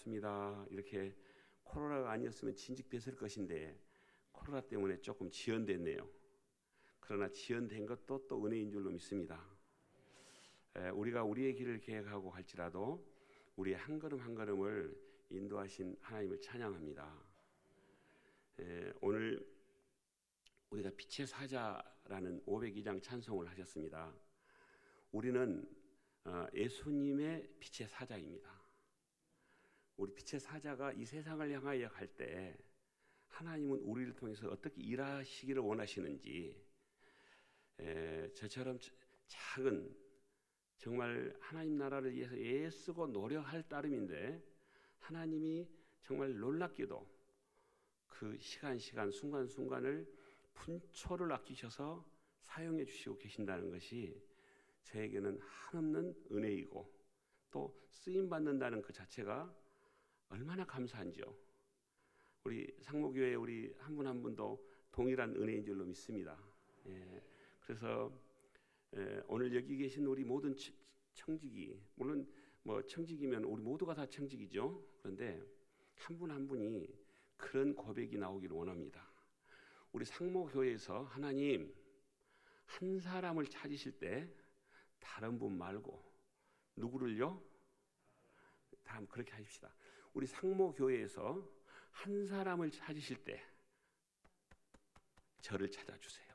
반갑습니다. 이렇게 코로나가 아니었으면 진즉됐을 것인데 코로나 때문에 조금 지연됐네요. 그러나 지연된 것도 또 은혜인 줄로 믿습니다. 우리가 우리의 길을 계획하고 갈지라도 우리의 한 걸음 한 걸음을 인도하신 하나님을 찬양합니다. 오늘 우리가 빛의 사자라는 502장 찬송을 하셨습니다. 우리는 예수님의 빛의 사자입니다. 우리 빛의 사자가 이 세상을 향하여 갈 때 하나님은 우리를 통해서 어떻게 일하시기를 원하시는지, 저처럼 작은 정말 하나님 나라를 위해서 애쓰고 노력할 따름인데 하나님이 정말 놀랍게도 그 시간 순간순간을 분초를 아끼셔서 사용해 주시고 계신다는 것이 저에게는 한없는 은혜이고 또 쓰임 받는다는 그 자체가 얼마나 감사한지요. 우리 상모교회 우리 한 분 한 분도 동일한 은혜인 줄로 믿습니다. 그래서 오늘 여기 계신 우리 모든 청지기, 물론 뭐 청지기면 우리 모두가 다 청지기죠. 그런데 한 분 한 분이 그런 고백이 나오기를 원합니다. 우리 상모교회에서 하나님 한 사람을 찾으실 때 다른 분 말고 누구를요? 다음 그렇게 하십시다. 우리 상모교회에서 한 사람을 찾으실 때 저를 찾아주세요.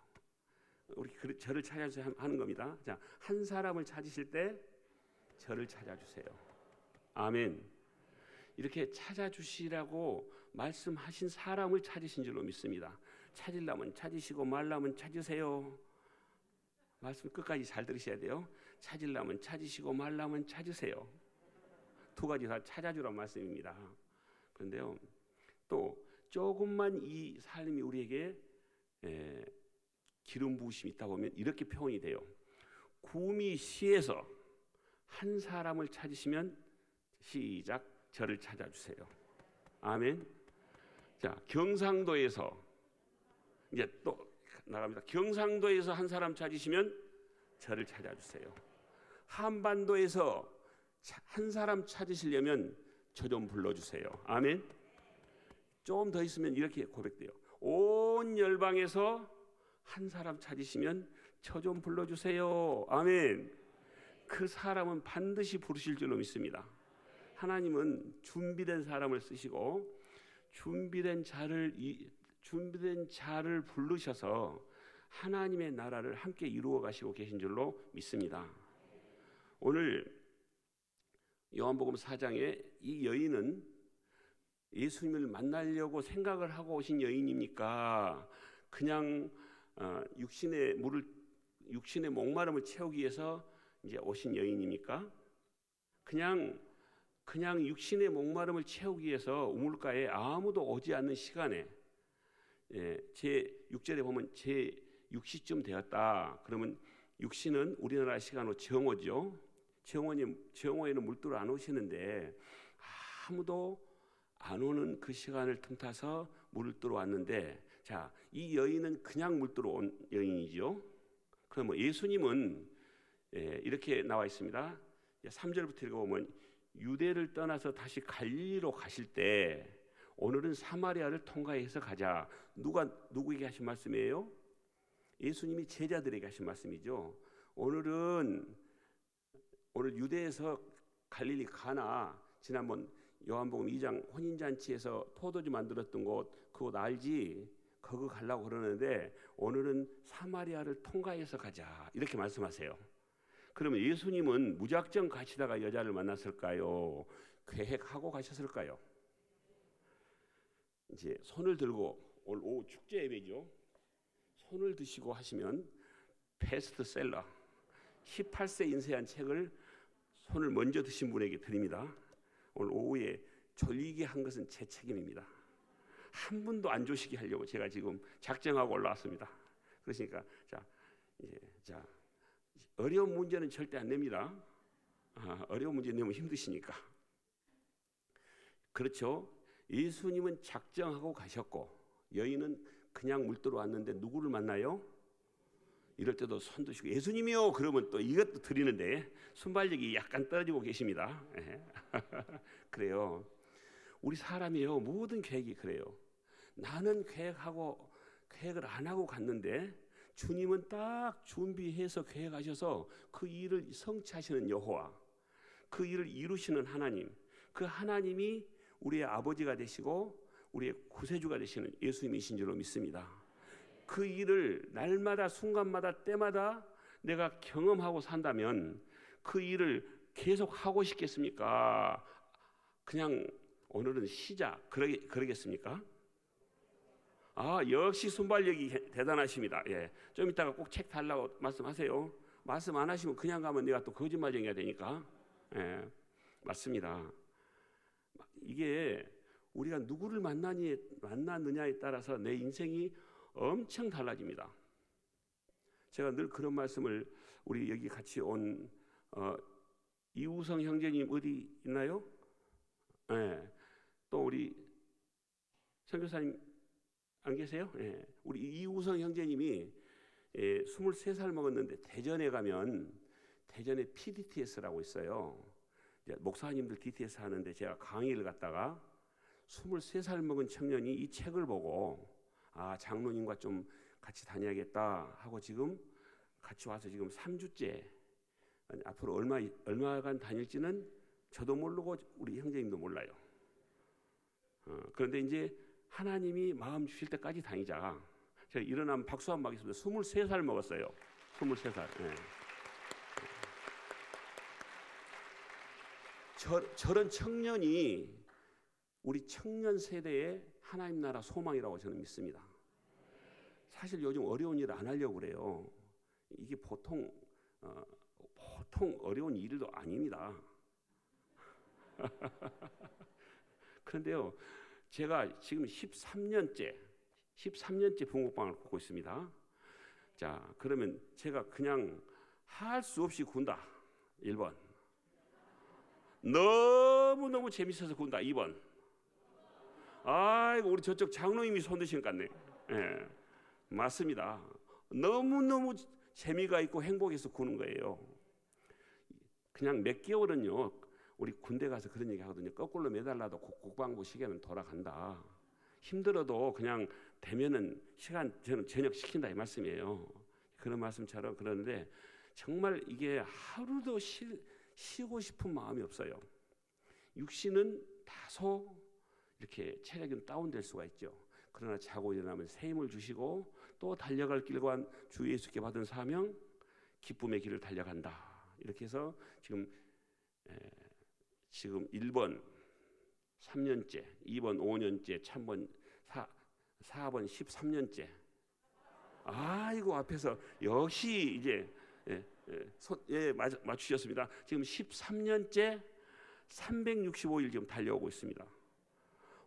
우리 저를 찾아주세요 하는 겁니다. 자, 한 사람을 찾으실 때 저를 찾아주세요. 아멘. 이렇게 찾아주시라고 말씀하신 사람을 찾으신 줄로 믿습니다. 찾으려면 찾으시고 말라면 찾으세요. 말씀 끝까지 잘 들으셔야 돼요. 찾으려면 찾으시고 말라면 찾으세요. 두 가지 다 찾아주란 말씀입니다. 그런데요, 또 조금만 이 삶이 우리에게 기름 부으심이 있다 보면 이렇게 표현이 돼요. 구미시에서 한 사람을 찾으시면 시작, 저를 찾아주세요. 아멘. 자, 경상도에서 이제 또 나갑니다. 경상도에서 한 사람 찾으시면 저를 찾아주세요. 한반도에서 한 사람 찾으시려면 저 좀 불러주세요. 아멘. 좀 더 있으면 이렇게 고백돼요. 온 열방에서 한 사람 찾으시면 저 좀 불러주세요. 아멘. 그 사람은 반드시 부르실 줄로 믿습니다. 하나님은 준비된 사람을 쓰시고 준비된 자를 부르셔서 하나님의 나라를 함께 이루어 가시고 계신 줄로 믿습니다. 오늘 요한복음 4장에 이 여인은 예수님을 만나려고 생각을 하고 오신 여인입니까? 그냥 육신의 목마름을 채우기 위해서 이제 오신 여인입니까? 그냥 육신의 목마름을 채우기 위해서 우물가에 아무도 오지 않는 시간에 제 6절에 보면 제 6시쯤 되었다. 그러면 6시는 우리나라 시간으로 정오죠. 정오에는 물들어 안 오시는데 아무도 안 오는 그 시간을 틈타서 물들어 왔는데, 자, 이 여인은 그냥 물들어 온 여인이죠. 그럼 예수님은 이렇게 나와 있습니다. 3절부터 읽어보면 유대를 떠나서 다시 갈릴리로 가실 때 오늘은 사마리아를 통과해서 가자. 누구에게 하신 말씀이에요? 예수님이 제자들에게 하신 말씀이죠. 오늘 유대에서 갈릴리 가나, 지난번 요한복음 2장 혼인잔치에서 포도주 만들었던 그곳 알지? 거기 가려고 그러는데 오늘은 사마리아를 통과해서 가자. 이렇게 말씀하세요. 그러면 예수님은 무작정 가시다가 여자를 만났을까요? 계획하고 가셨을까요? 이제 손을 들고, 오늘 오후 축제 예배죠. 손을 드시고 하시면 베스트셀러 18세 인쇄한 책을 손을 먼저 드신 분에게 드립니다. 오늘 오후에 졸리게 한 것은 제 책임입니다. 한 분도 안 조시게 하려고 제가 지금 작정하고 올라왔습니다. 그러니까 자, 어려운 문제는 절대 안 냅니다. 어려운 문제 내면 힘드시니까. 그렇죠. 예수님은 작정하고 가셨고 여인은 그냥 물들어 왔는데 누구를 만나요? 이럴 때도 손 드시고 예수님이요 그러면 또 이것도 드리는데 순발력이 약간 떨어지고 계십니다. 그래요. 우리 사람이요, 모든 계획이 그래요. 나는 계획을 안 하고 갔는데 주님은 딱 준비해서 계획하셔서 그 일을 성취하시는 여호와, 그 일을 이루시는 하나님, 그 하나님이 우리의 아버지가 되시고 우리의 구세주가 되시는 예수님이신 줄로 믿습니다. 그 일을 날마다 순간마다 때마다 내가 경험하고 산다면 그 일을 계속 하고 싶겠습니까? 그냥 오늘은 쉬자 그러겠습니까? 역시 순발력이 대단하십니다. 예, 좀 이따가 꼭 책 달라고 말씀하세요. 말씀 안 하시면 그냥 가면 내가 또 거짓말쟁이가 되니까. 예, 맞습니다. 이게 우리가 누구를 만났느냐에 따라서 내 인생이 엄청 달라집니다. 제가 늘 그런 말씀을, 우리 여기 같이 온 이우성 형제님 어디 있나요? 예, 또 우리 선교사님 안 계세요? 예, 우리 이우성 형제님이 23살 먹었는데 대전에 가면 대전에 PDTS라고 있어요. 이제 목사님들 DTS 하는데 제가 강의를 갔다가 23살 먹은 청년이 이 책을 보고 장로님과 좀 같이 다녀야겠다 하고 지금 같이 와서 지금 3주째, 앞으로 얼마간 다닐지는 저도 모르고 우리 형제님도 몰라요. 그런데 이제 하나님이 마음 주실 때까지 다니자. 제가 일어나면 박수 한번 하겠습니다. 23살 먹었어요. 23살. 예. 저런 청년이 우리 청년 세대의 하나님 나라 소망이라고 저는 믿습니다. 사실 요즘 어려운 일 안 하려고 그래요. 이게 보통 어려운 일도 아닙니다. 그런데요, 제가 지금 13년째 붕어빵을 굽고 있습니다. 자, 그러면 제가 그냥 할 수 없이 군다. 1번. 너무너무 재밌어서 군다. 2번. 아이고, 우리 저쪽 장로님이 손 드신 것 같네. 예, 맞습니다. 너무너무 재미가 있고 행복해서 구는 거예요. 그냥 몇 개월은요, 우리 군대 가서 그런 얘기 하거든요. 거꾸로 매달라도 국방부 시계는 돌아간다. 힘들어도 그냥 되면은 저는 저녁 시킨다 이 말씀이에요. 그런 말씀처럼 그러는데 정말 이게 하루도 쉬고 싶은 마음이 없어요. 육신은 다소 이렇게 체력이 다운될 수가 있죠. 그러나 자고 일어나면 새 힘을 주시고 또 달려갈 길과 주 예수께 받은 사명, 기쁨의 길을 달려간다. 이렇게 해서 지금 1번 3년째, 2번 5년째, 3번 4번 13년째. 아이고, 앞에서 역시 이제 맞추셨습니다. 지금 13년째 365일 지금 달려오고 있습니다.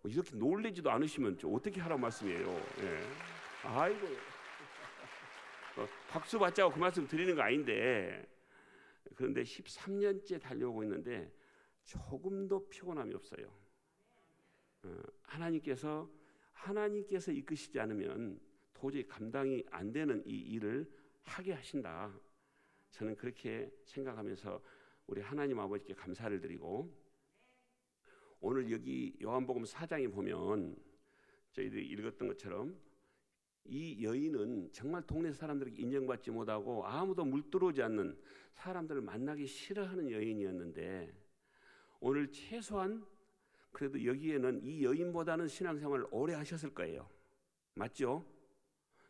이렇게 놀라지도 않으시면 어떻게 하라는 말씀이에요. 예. 아이고, 박수 받자고 그 말씀 드리는 거 아닌데, 그런데 13년째 달려오고 있는데 조금도 피곤함이 없어요. 하나님께서 이끄시지 않으면 도저히 감당이 안 되는 이 일을 하게 하신다. 저는 그렇게 생각하면서 우리 하나님 아버지께 감사를 드리고, 오늘 여기 요한복음 4장에 보면 저희들이 읽었던 것처럼 이 여인은 정말 동네 사람들에게 인정받지 못하고 아무도 물들어오지 않는, 사람들을 만나기 싫어하는 여인이었는데, 오늘 최소한 그래도 여기에는 이 여인보다는 신앙생활을 오래 하셨을 거예요. 맞죠?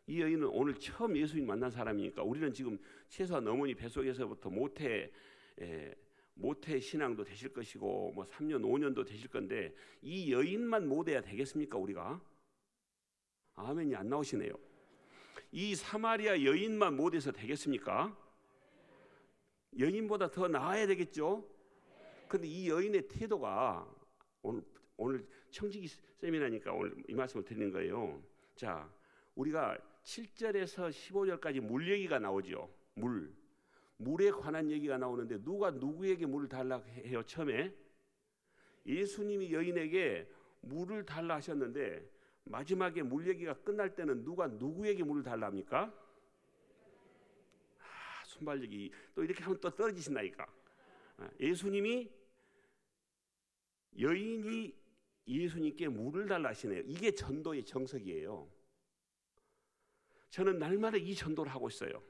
이 여인은 오늘 처음 예수님 만난 사람이니까 우리는 지금 최소한 어머니 뱃속에서부터 모태 신앙도 되실 것이고 뭐 3년 5년도 되실 건데, 이 여인만 못해야 되겠습니까 우리가? 아멘이 안 나오시네요. 이 사마리아 여인만 못해서 되겠습니까? 여인보다 더 나아야 되겠죠? 근데 이 여인의 태도가 오늘 청지기 세미나니까 오늘 이 말씀을 드리는 거예요. 자, 우리가 7절에서 15절까지 물 얘기가 나오죠. 물에 관한 얘기가 나오는데 누가 누구에게 물을 달라고 해요? 처음에 예수님이 여인에게 물을 달라 하셨는데 마지막에 물 얘기가 끝날 때는 누가 누구에게 물을 달라 합니까? 순발력이 또 이렇게 하면 또 떨어지신다니까. 예수님이 여인이 예수님께 물을 달라 하시네요. 이게 전도의 정석이에요. 저는 날마다 이 전도를 하고 있어요.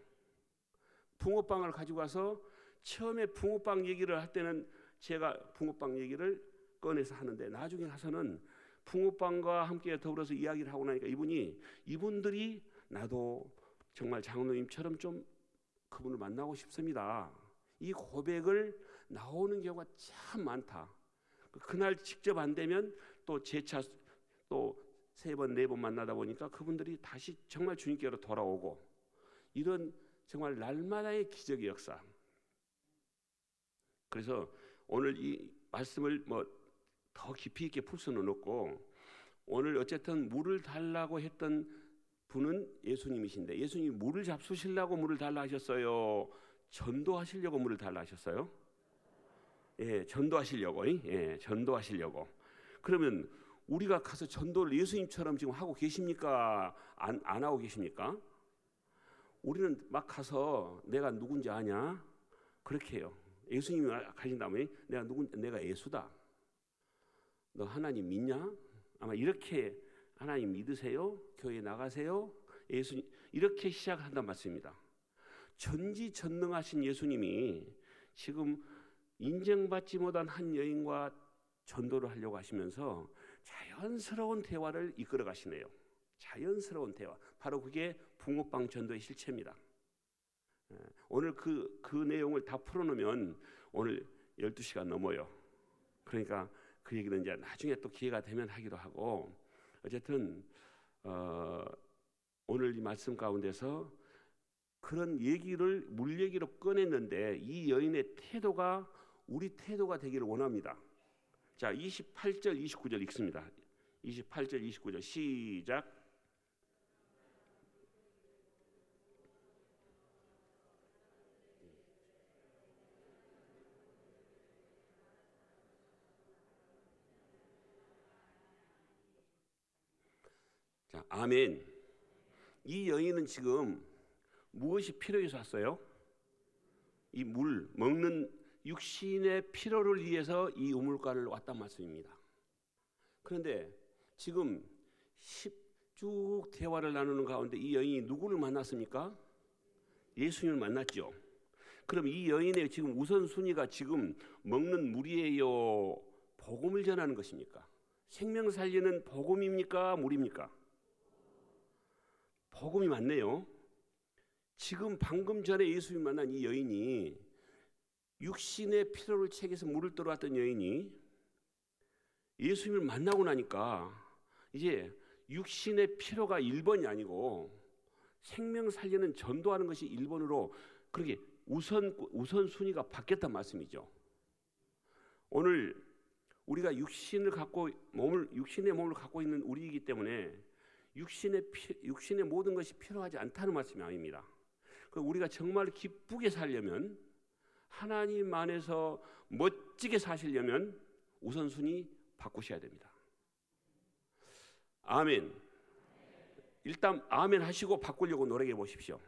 붕어빵을 가지고 와서 처음에 붕어빵 얘기를 할 때는 제가 붕어빵 얘기를 꺼내서 하는데 나중에 가서는 붕어빵과 함께 더불어서 이야기를 하고 나니까 이분들이 나도 정말 장로님처럼 좀 그분을 만나고 싶습니다. 이 고백을 나오는 경우가 참 많다. 그날 직접 안 되면 또 재차 또 3번, 4번 만나다 보니까 그분들이 다시 정말 주님께로 돌아오고 이런 정말 날마다의 기적의 역사. 그래서 오늘 이 말씀을 더 깊이 있게 풀 수는 없고 오늘 어쨌든 물을 달라고 했던 분은 예수님이신데 예수님이 물을 잡수시려고 물을 달라 하셨어요? 전도하시려고 물을 달라 하셨어요? 예, 전도하시려고. 예, 전도하시려고. 그러면 우리가 가서 전도를 예수님처럼 지금 하고 계십니까? 안 하고 계십니까? 우리는 막 가서 내가 누군지 아냐? 그렇게 해요. 예수님이 가신 다음에 내가 예수다. 너 하나님 믿냐? 아마 이렇게 하나님 믿으세요? 교회 나가세요? 예수님 이렇게 시작한단 말씀입니다. 전지전능하신 예수님이 지금 인정받지 못한 한 여인과 전도를 하려고 하시면서 자연스러운 대화를 이끌어 가시네요. 자연스러운 대화. 바로 그게 붕어빵 전도의 실체입니다. 오늘 그 내용을 다 풀어놓으면 오늘 12시간 넘어요. 그러니까 그 얘기는 이제 나중에 또 기회가 되면 하기로 하고 어쨌든 오늘 이 말씀 가운데서 그런 얘기를 물 얘기로 꺼냈는데 이 여인의 태도가 우리 태도가 되기를 원합니다. 자, 28절 29절 읽습니다. 28절 29절 시작. 자, 아멘. 이 여인은 지금 무엇이 필요해서 왔어요? 이 물, 먹는 육신의 필요를 위해서 이 우물가를 왔단 말씀입니다. 그런데 지금 쭉 대화를 나누는 가운데 이 여인이 누구를 만났습니까? 예수님을 만났죠. 그럼 이 여인의 지금 우선순위가 지금 먹는 물이에요? 복음을 전하는 것입니까? 생명 살리는 복음입니까? 물입니까? 복음이 맞네요. 지금 방금 전에 예수님 만난 이 여인이 육신의 필요를 채워서 물을 떠러왔던 여인이 예수님을 만나고 나니까 이제 육신의 필요가 1번이 아니고 생명 살리는 전도하는 것이 1번으로 그렇게 우선순위가 바뀌었단 말씀이죠. 오늘 우리가 육신의 몸을 갖고 있는 우리이기 때문에 육신의 모든 것이 필요하지 않다는 말씀이 아닙니다. 우리가 정말 기쁘게 살려면 하나님 안에서 멋지게 사시려면 우선순위 바꾸셔야 됩니다. 아멘. 일단 아멘 하시고 바꾸려고 노력해 보십시오.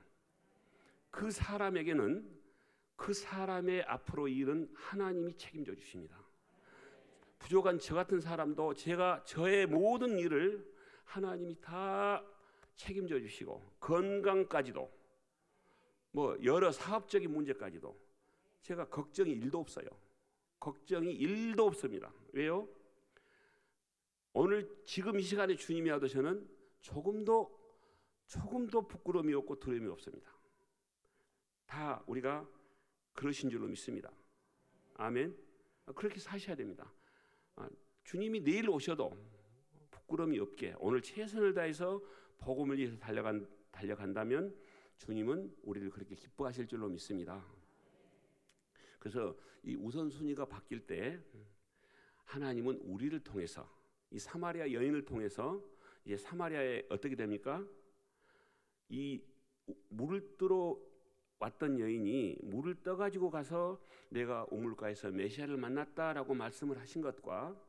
그 사람에게는 그 사람의 앞으로 일은 하나님이 책임져 주십니다. 부족한 저 같은 사람도 저의 모든 일을 하나님이 다 책임져 주시고 건강까지도 여러 사업적인 문제까지도 제가 걱정이 1도 없어요. 걱정이 1도 없습니다. 왜요? 오늘 지금 이 시간에 주님이 하셔서는 조금도 부끄러움이 없고 두려움이 없습니다. 다 우리가 그러신 줄로 믿습니다. 아멘. 그렇게 사셔야 됩니다. 주님이 내일 오셔도 부끄러움이 없게 오늘 최선을 다해서 복음을 위해서 달려간다면 주님은 우리를 그렇게 기뻐하실 줄로 믿습니다. 그래서 이 우선순위가 바뀔 때 하나님은 우리를 통해서 이 사마리아 여인을 통해서 이제 사마리아에 어떻게 됩니까? 이 물을 뜨러 왔던 여인이 물을 떠가지고 가서 내가 우물가에서 메시아를 만났다라고 말씀을 하신 것과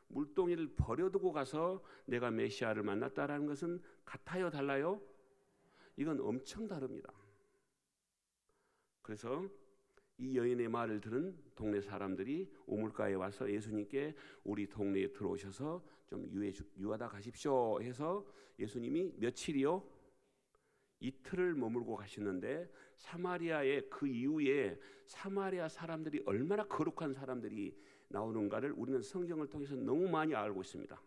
물동이를 버려두고 가서 내가 메시아를 만났다라는 것은 같아요, 달라요? 이건 엄청 다릅니다. 그래서 이 여인의 말을 들은 동네 사람들이 우물가에 와서 예수님께 우리 동네에 들어오셔서 좀 유하다 가십시오 해서 예수님이 며칠이요? 이틀을 머물고 가시는데 사마리아의 그 이후에 사마리아 사람들이 얼마나 거룩한 사람들이 나오는가를 우리는 성경을 통해서 너무 많이 알고 있습니다.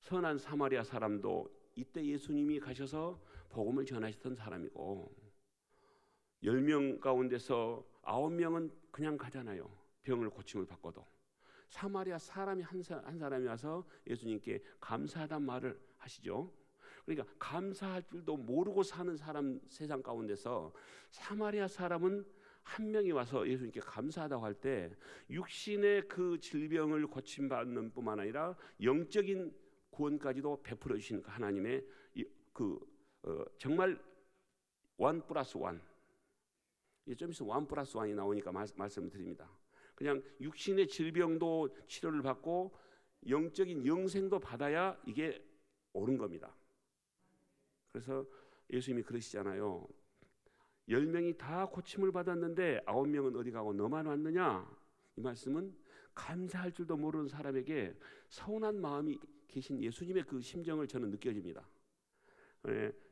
선한 사마리아 사람도 이때 예수님이 가셔서 복음을 전하셨던 사람이고 10명 가운데서 9명은 그냥 가잖아요. 병을 고침을 받고도. 사마리아 사람이 한 사람이 와서 예수님께 감사하단 말을 하시죠. 그러니까 감사할 줄도 모르고 사는 사람 세상 가운데서 사마리아 사람은 한 명이 와서 예수님께 감사하다고 할 때 육신의 그 질병을 고침받는 뿐만 아니라 영적인 구원까지도 베풀어 주신 하나님의 정말 1+1. 좀 있으면 1+1이 나오니까 말씀을 드립니다. 그냥 육신의 질병도 치료를 받고 영적인 영생도 받아야 이게 옳은 겁니다. 그래서 예수님이 그러시잖아요. 10명이 다 고침을 받았는데 9명은 어디 가고 너만 왔느냐? 이 말씀은 감사할 줄도 모르는 사람에게 서운한 마음이 계신 예수님의 그 심정을 저는 느껴집니다.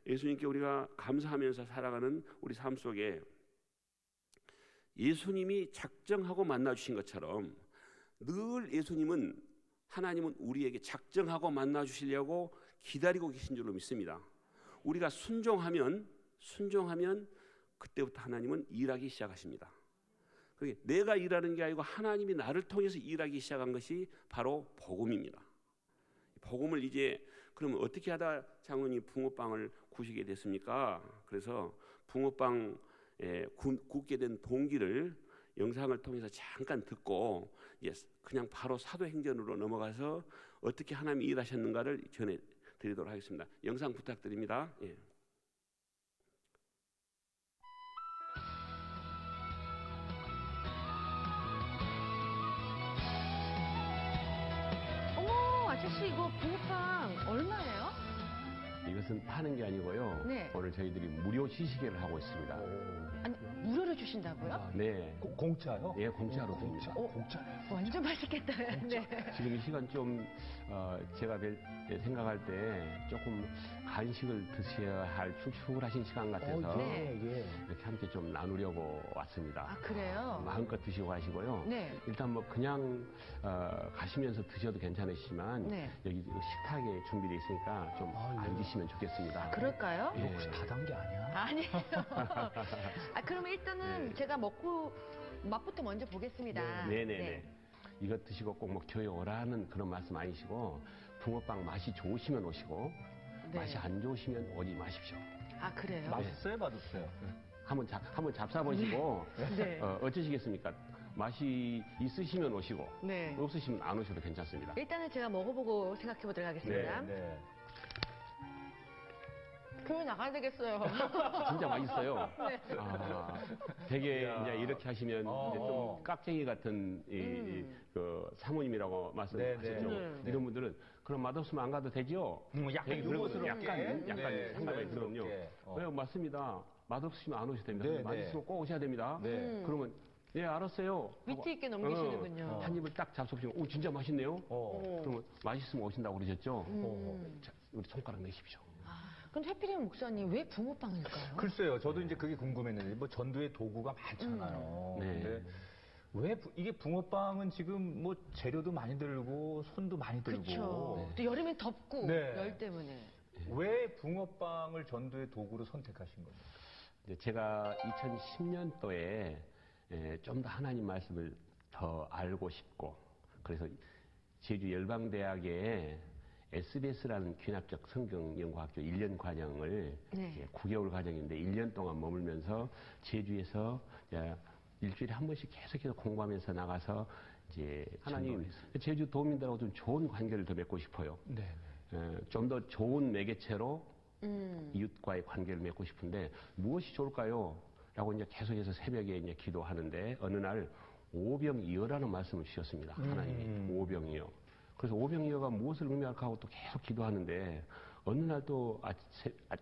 예수님께 우리가 감사하면서 살아가는 우리 삶 속에 예수님이 작정하고 만나주신 것처럼 늘 하나님은 우리에게 작정하고 만나주시려고 기다리고 계신 줄로 믿습니다. 우리가 순종하면 그때부터 하나님은 일하기 시작하십니다. 내가 일하는 게 아니고 하나님이 나를 통해서 일하기 시작한 것이 바로 복음입니다. 복음을 이제 그러면 어떻게 하다 장로님 붕어빵을 구시게 됐습니까? 그래서 붕어빵 굽게 된 동기를 영상을 통해서 잠깐 듣고 그냥 바로 사도행전으로 넘어가서 어떻게 하나님이 일하셨는가를 전해드리도록 하겠습니다. 영상 부탁드립니다. 예. 어머, 아저씨 이거 붕어빵 얼마예요? 이것은 파는 게 아니고요. 네. 오늘 저희들이 무료 시식회를 하고 있습니다. 아니, 무료로 주신다고요? 네. 공짜요? 예, 공짜로 드립니다. 공짜네. 완전 맛있겠다. 네. 지금 이 시간 좀 제가 생각할 때 조금 간식을 드셔야 할 출출하신 시간 같아서 네. 이렇게 함께 좀 나누려고 왔습니다. 아, 그래요? 마음껏 드시고 가시고요. 네. 일단 뭐 그냥 가시면서 드셔도 괜찮으시지만 네. 여기 식탁에 준비되어 있으니까 좀 앉으시면 좋겠습니다. 그럴까요? 예. 혹시 다 단 게 아니야? 아니에요. 그러면 일단은 네. 제가 먹고 맛부터 먼저 보겠습니다. 네네네. 이거 드시고 꼭 뭐 교회 오라는 그런 말씀 아니시고 붕어빵 맛이 좋으시면 오시고 네. 맛이 안 좋으시면 오지 마십시오. 아, 그래요? 맛있어요, 맛없어요? 한번 잡숴보시고 네. 어쩌시겠습니까? 맛이 있으시면 오시고 네. 없으시면 안 오셔도 괜찮습니다. 일단은 제가 먹어보고 생각해 보도록 하겠습니다. 네. 교회 나가야 되겠어요. 진짜 맛있어요. 네. 되게 이야. 이제 이렇게 하시면 이제 좀 깍쟁이 같은 그 사모님이라고 말씀하시죠. 네. 이런 분들은 그럼 맛없으면 안 가도 되죠? 약간 되게 그러거든요. 유머스럽게. 약간 상담이 들거든요. 자연스럽게. 네, 맞습니다. 맛없으시면 안 오셔도 됩니다. 네, 맛있으면 네. 꼭 오셔야 됩니다. 네. 그러면 네, 알았어요. 위트 있게 넘기시는군요. 한 입을 딱 잡숴보시면 오, 진짜 맛있네요. 그러면 맛있으면 오신다고 그러셨죠? 자, 우리 손가락 내십시오. 그럼 해피림 목사님 왜 붕어빵일까요? 글쎄요, 저도 이제 그게 궁금했는데, 뭐 전도의 도구가 많잖아요. 네. 근데 왜 이게 붕어빵은 지금 뭐 재료도 많이 들고 손도 많이 들고 그렇죠. 또 여름엔 덥고 네. 열 때문에. 왜 붕어빵을 전도의 도구로 선택하신 겁니까? 이제 제가 2010년도에 좀 더 하나님 말씀을 더 알고 싶고 그래서 제주 열방대학에 SBS라는 귀납적 성경연구학교 1년 과정을 네. 9개월 과정인데 1년 동안 머물면서 제주에서 일주일에 한 번씩 계속해서 공부하면서 나가서 이제 하나님 제주 도민들하고 좀 좋은 관계를 더 맺고 싶어요. 네. 좀 더 좋은 매개체로 이웃과의 관계를 맺고 싶은데 무엇이 좋을까요? 라고 이제 계속해서 새벽에 이제 기도하는데 어느 날 오병이어라는 말씀을 주셨습니다. 하나님이 오병이어. 그래서 오병이어가 무엇을 의미할까 하고 또 계속 기도하는데 어느 날 또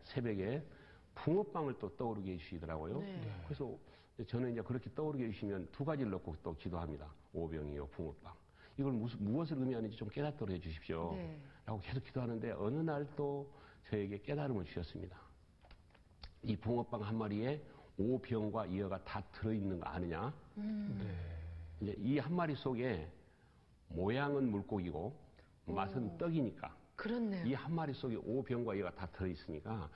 새벽에 붕어빵을 또 떠오르게 해주시더라고요. 네. 그래서 저는 이제 그렇게 떠오르게 해주시면 두 가지를 넣고 또 기도합니다. 오병이요, 붕어빵. 이걸 무엇을 의미하는지 좀 깨닫도록 해주십시오. 네. 라고 계속 기도하는데 어느 날 또 저에게 깨달음을 주셨습니다. 이 붕어빵 한 마리에 오병과 이어가 다 들어있는 거 아느냐? 이제 이 한 마리 속에 모양은 물고기고 맛은 떡이니까 그렇네요. 이 한 마리 속에 오병과 이어가 다 들어있으니까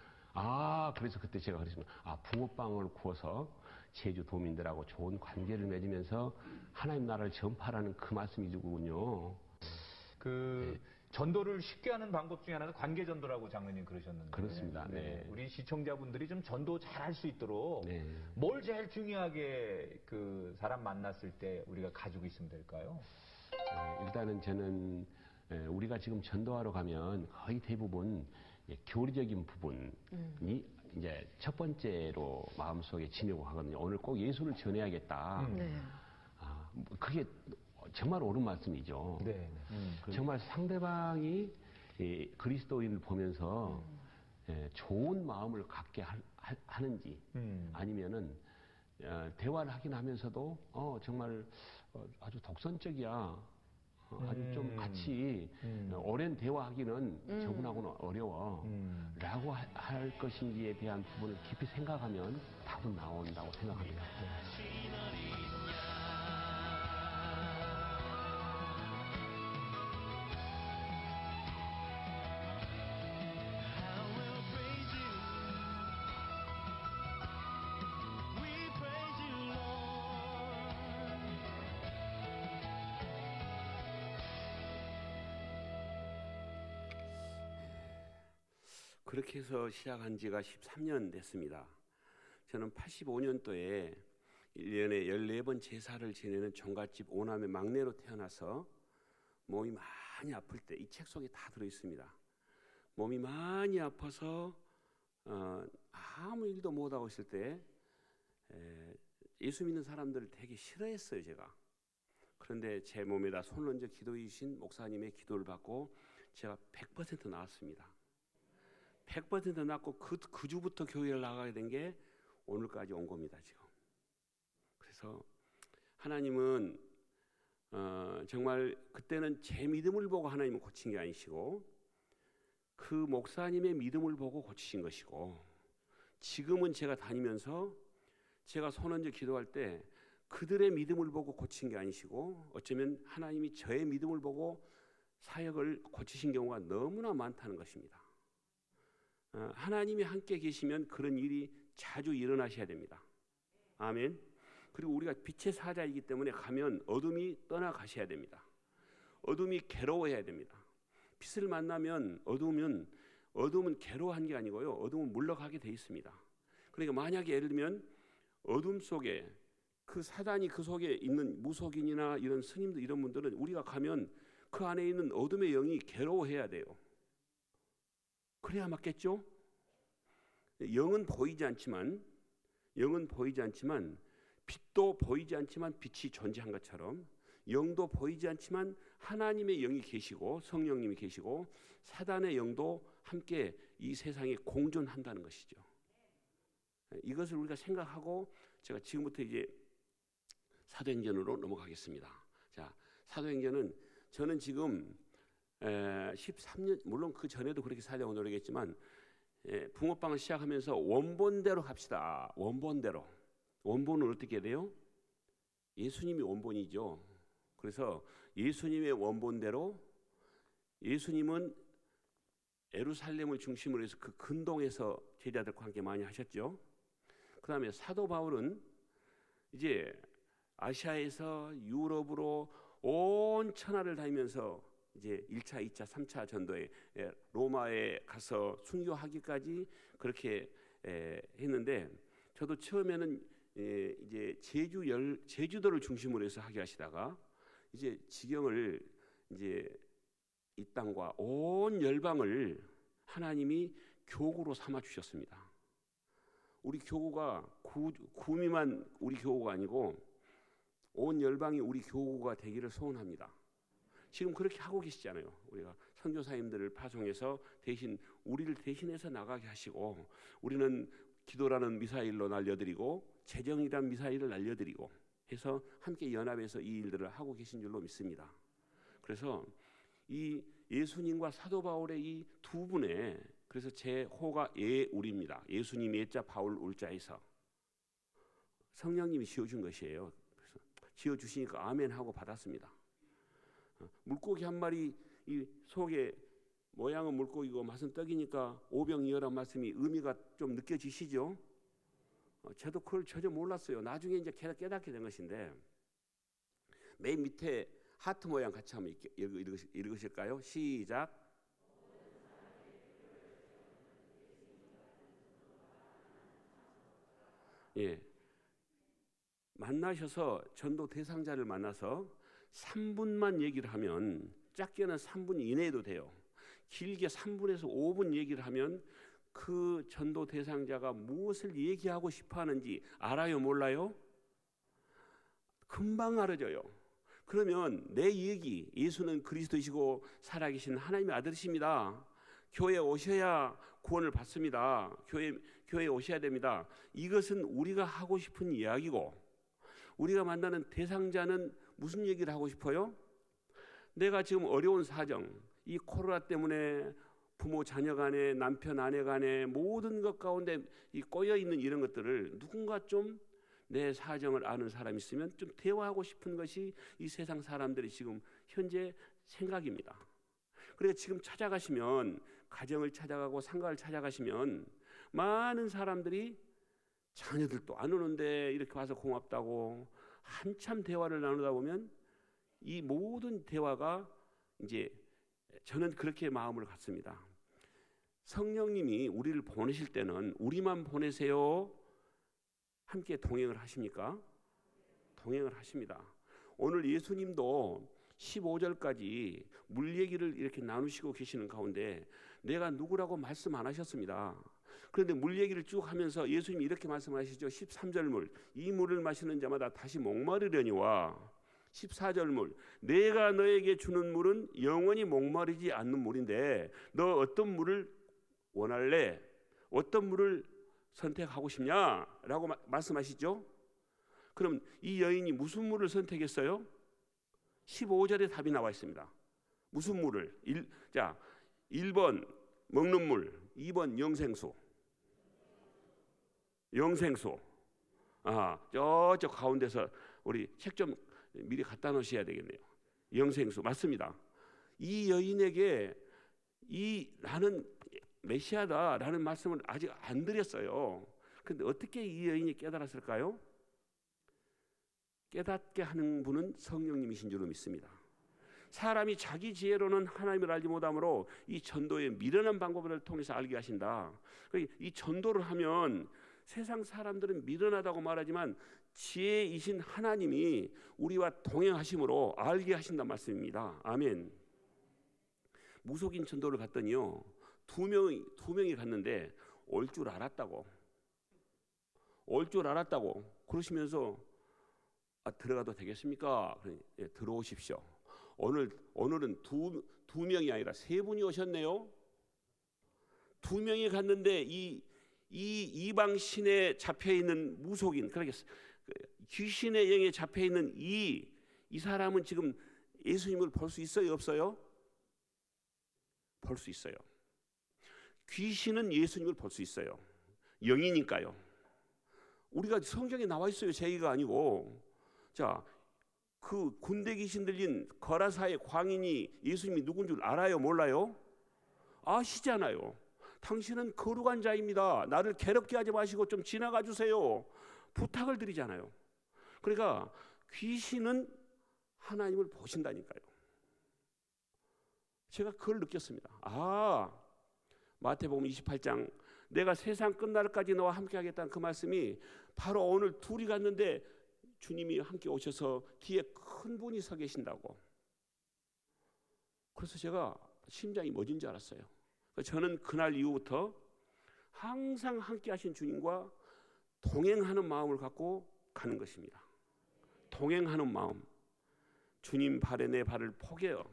그래서 그때 제가 그랬습니다. 붕어빵을 구워서 제주 도민들하고 좋은 관계를 맺으면서 하나님 나라를 전파하라는 그 말씀이군요. 전도를 쉽게 하는 방법 중에 하나는 관계 전도라고 장로님 그러셨는데. 그렇습니다. 네. 우리 시청자분들이 좀 전도 잘 할 수 있도록 네. 뭘 제일 중요하게 사람 만났을 때 우리가 가지고 있으면 될까요? 일단은 저는 우리가 지금 전도하러 가면 거의 대부분 교리적인 부분이 이제 첫 번째로 마음속에 지내고 하거든요. 오늘 꼭 예수를 전해야겠다. 네. 그게 정말 옳은 말씀이죠. 네. 정말 상대방이 그리스도인을 보면서 좋은 마음을 갖게 하는지 아니면은 대화를 하긴 하면서도 정말 아주 독선적이야. 아주 좀 같이 오랜 대화하기는 저분하고는 어려워. 라고 할 것인지에 대한 부분을 깊이 생각하면 답은 나온다고 생각합니다. 그렇게 해서 시작한 지가 13년 됐습니다. 저는 85년도에 1년에 14번 제사를 지내는 종갓집 5남의 막내로 태어나서 몸이 많이 아플 때 이 책 속에 다 들어있습니다. 몸이 많이 아파서 아무 일도 못하고 있을 때 예수 믿는 사람들을 되게 싫어했어요, 제가. 그런데 제 몸에다 손을 얹어 기도해 주신 목사님의 기도를 받고 제가 100% 나았습니다. 100% 낫고 그 주부터 교회를 나가게 된 게 오늘까지 온 겁니다, 지금. 그래서 하나님은 정말 그때는 제 믿음을 보고 하나님을 고친 게 아니시고 그 목사님의 믿음을 보고 고치신 것이고 지금은 제가 다니면서 제가 손 얹어 기도할 때 그들의 믿음을 보고 고친 게 아니시고 어쩌면 하나님이 저의 믿음을 보고 사역을 고치신 경우가 너무나 많다는 것입니다. 하나님이 함께 계시면 그런 일이 자주 일어나셔야 됩니다. 아멘. 그리고 우리가 빛의 사자이기 때문에 가면 어둠이 떠나가셔야 됩니다. 어둠이 괴로워해야 됩니다. 빛을 만나면 어둠은 괴로워한 게 아니고요. 어둠은 물러가게 돼 있습니다. 그러니까 만약에 예를 들면 어둠 속에 그 사단이 그 속에 있는 무속인이나 이런 스님들 이런 분들은 우리가 가면 그 안에 있는 어둠의 영이 괴로워해야 돼요. 그래야 맞겠죠? 영은 보이지 않지만 빛도 보이지 않지만 빛이 존재한 것처럼 영도 보이지 않지만 하나님의 영이 계시고 성령님이 계시고 사단의 영도 함께 이 세상에 공존한다는 것이죠. 이것을 우리가 생각하고 제가 지금부터 이제 사도행전으로 넘어가겠습니다. 자, 사도행전은 저는 지금 13년, 물론 그 전에도 그렇게 살려고 노력했지만 붕어빵을 시작하면서 원본대로 갑시다. 원본대로. 원본은 어떻게 해야 돼요? 예수님이 원본이죠. 그래서 예수님의 원본대로 예수님은 예루살렘을 중심으로 해서 그 근동에서 제자들과 함께 많이 하셨죠. 그 다음에 사도 바울은 이제 아시아에서 유럽으로 온 천하를 다니면서 이제 1차, 2차, 3차 전도에 로마에 가서 순교하기까지 그렇게 했는데 저도 처음에는 이제 제주도를 중심으로 해서 하게 하시다가 이제 지경을 이제 이 땅과 온 열방을 하나님이 교구로 삼아 주셨습니다. 우리 교구가 구미만 우리 교구가 아니고 온 열방이 우리 교구가 되기를 소원합니다. 지금 그렇게 하고 계시잖아요. 우리가 선교사님들을 파송해서 대신 우리를 대신해서 나가게 하시고 우리는 기도라는 미사일로 날려드리고 재정이라는 미사일을 날려드리고 해서 함께 연합해서 이 일들을 하고 계신 줄로 믿습니다. 그래서 이 예수님과 사도 바울의 이 두 분의, 그래서 제 호가 예울입니다. 예수님 예자 바울 울자에서 성령님이 지어준 것이에요. 그래서 지어주시니까 아멘 하고 받았습니다. 물고기 한 마리 이 속에 모양은 물고기고 맛은 떡이니까 오병이어란 말씀이 의미가 좀 느껴지시죠? 저도 그걸 전혀 몰랐어요. 나중에 이제 깨닫게 된 것인데, 맨 밑에 하트 모양 같이 한번 읽으실까요? 시작. 예, 만나셔서 전도 대상자를 만나서 3분만 얘기를 하면, 짧게는 3분 이내에도 돼요. 길게 3분에서 5분 얘기를 하면 그 전도 대상자가 무엇을 얘기하고 싶어 하는지 알아요, 몰라요? 금방 알아져요. 그러면 내 얘기, 예수는 그리스도이시고 살아계신 하나님의 아들이십니다. 교회에 오셔야 구원을 받습니다. 교회에 오셔야 됩니다. 이것은 우리가 하고 싶은 이야기고, 우리가 만나는 대상자는 무슨 얘기를 하고 싶어요? 내가 지금 어려운 사정, 이 코로나 때문에 부모 자녀 간에, 남편 아내 간에 모든 것 가운데 이 꼬여 있는 이런 것들을 누군가 좀 내 사정을 아는 사람이 있으면 좀 대화하고 싶은 것이 이 세상 사람들이 지금 현재 생각입니다. 그러니까 지금 찾아가시면, 가정을 찾아가고 상가를 찾아가시면 많은 사람들이 자녀들도 안 오는데 이렇게 와서 고맙다고 한참 대화를 나누다 보면 이 모든 대화가 이제, 저는 그렇게 마음을 갖습니다. 성령님이 우리를 보내실 때는 우리만 보내세요? 함께 동행을 하십니까? 동행을 하십니다. 오늘 예수님도 15절까지 물 얘기를 이렇게 나누시고 계시는 가운데 내가 누구라고 말씀 안 하셨습니다. 그런데 물 얘기를 쭉 하면서 예수님이 이렇게 말씀하시죠. 13절 물, 이 물을 마시는 자마다 다시 목마르려니와 14절 물, 내가 너에게 주는 물은 영원히 목마르지 않는 물인데 너 어떤 물을 원할래? 어떤 물을 선택하고 싶냐라고 말씀하시죠. 그럼 이 여인이 무슨 물을 선택했어요? 15절에 답이 나와 있습니다. 무슨 물을? 1번 먹는 물, 2번 영생수. 영생수. 저쪽 가운데서 우리 책 좀 미리 갖다 놓으셔야 되겠네요. 영생수 맞습니다. 이 여인에게 나는 메시아다라는 말씀을 아직 안 드렸어요. 그런데 어떻게 이 여인이 깨달았을까요? 깨닫게 하는 분은 성령님이신 줄로 믿습니다. 사람이 자기 지혜로는 하나님을 알지 못하므로 이 전도의 미련한 방법을 통해서 알게 하신다. 이 전도를 하면 세상 사람들은 미련하다고 말하지만 지혜이신 하나님이 우리와 동행하심으로 알게 하신다는 말씀입니다. 아멘. 무속인 전도를 갔더니요, 두 명이 갔는데 올 줄 알았다고 그러시면서 들어가도 되겠습니까? 예, 들어오십시오. 오늘은 두 명이 아니라 세 분이 오셨네요. 두 명이 갔는데 이 이방 신에 잡혀 있는 무속인, 그러니까 귀신의 영에 잡혀 있는 이 사람은 지금 예수님을 볼 수 있어요, 없어요? 볼 수 있어요. 귀신은 예수님을 볼 수 있어요. 영이니까요. 우리가 성경에 나와 있어요. 제 얘기가 아니고. 자, 그 군대 귀신 들린 거라사의 광인이 예수님이 누군 줄 알아요, 몰라요? 아시잖아요. 당신은 거룩한 자입니다. 나를 괴롭게 하지 마시고 좀 지나가 주세요. 부탁을 드리잖아요. 그러니까 귀신은 하나님을 보신다니까요. 제가 그걸 느꼈습니다. 마태복음 28장 내가 세상 끝날까지 너와 함께 하겠다는 그 말씀이 바로 오늘 둘이 갔는데 주님이 함께 오셔서 뒤에 큰 분이 서 계신다고. 그래서 제가 심장이 멎은 줄 알았어요. 저는 그날 이후부터 항상 함께 하신 주님과 동행하는 마음을 갖고 가는 것입니다. 동행하는 마음. 주님 발에 내 발을 포개요.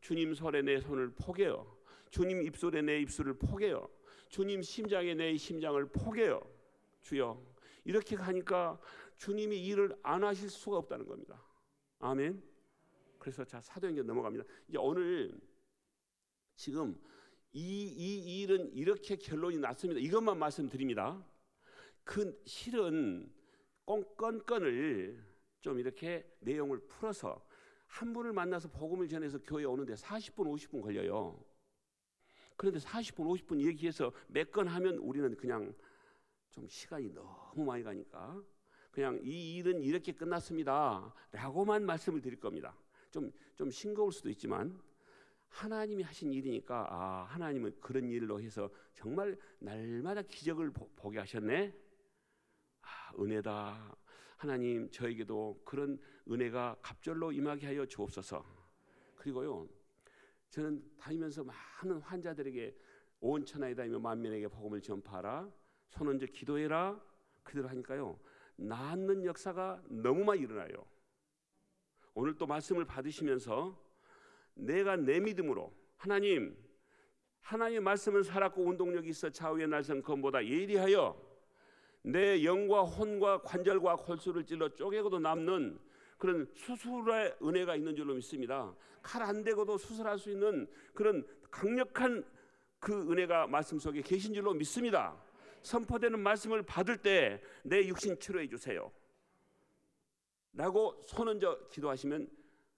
주님 손에 내 손을 포개요. 주님 입술에 내 입술을 포개요. 주님 심장에 내 심장을 포개요. 주여. 이렇게 가니까 주님이 일을 안 하실 수가 없다는 겁니다. 아멘. 그래서 자, 사도행전 넘어갑니다. 이제 오늘 지금 이 일은 이렇게 결론이 났습니다. 이것만 말씀드립니다. 그 실은 건건을 좀 이렇게 내용을 풀어서 한 분을 만나서 복음을 전해서 교회에 오는데 40분 50분 걸려요. 그런데 40분 50분 얘기해서 몇 건 하면 우리는 그냥 좀 시간이 너무 많이 가니까 그냥 이 일은 이렇게 끝났습니다 라고만 말씀을 드릴 겁니다. 좀 싱거울 수도 있지만 하나님이 하신 일이니까 하나님은 그런 일로 해서 정말 날마다 기적을 보게 하셨네. 은혜다. 하나님 저에게도 그런 은혜가 갑절로 임하게 하여 주옵소서. 그리고요, 저는 다니면서 많은 환자들에게 온 천하에 다니며 만민에게 복음을 전파하라, 손 얹어 기도해라, 그대로 하니까요 낫는 역사가 너무 많이 일어나요. 오늘 또 말씀을 받으시면서 내가 내 믿음으로 하나님의 말씀은 살았고 운동력이 있어 좌우의 날선 검보다 예리하여 내 영과 혼과 관절과 골수를 찔러 쪼개고도 남는 그런 수술의 은혜가 있는 줄로 믿습니다. 칼 안 대고도 수술할 수 있는 그런 강력한 그 은혜가 말씀 속에 계신 줄로 믿습니다. 선포되는 말씀을 받을 때 내 육신 치료해 주세요 라고 손 얹어 기도하시면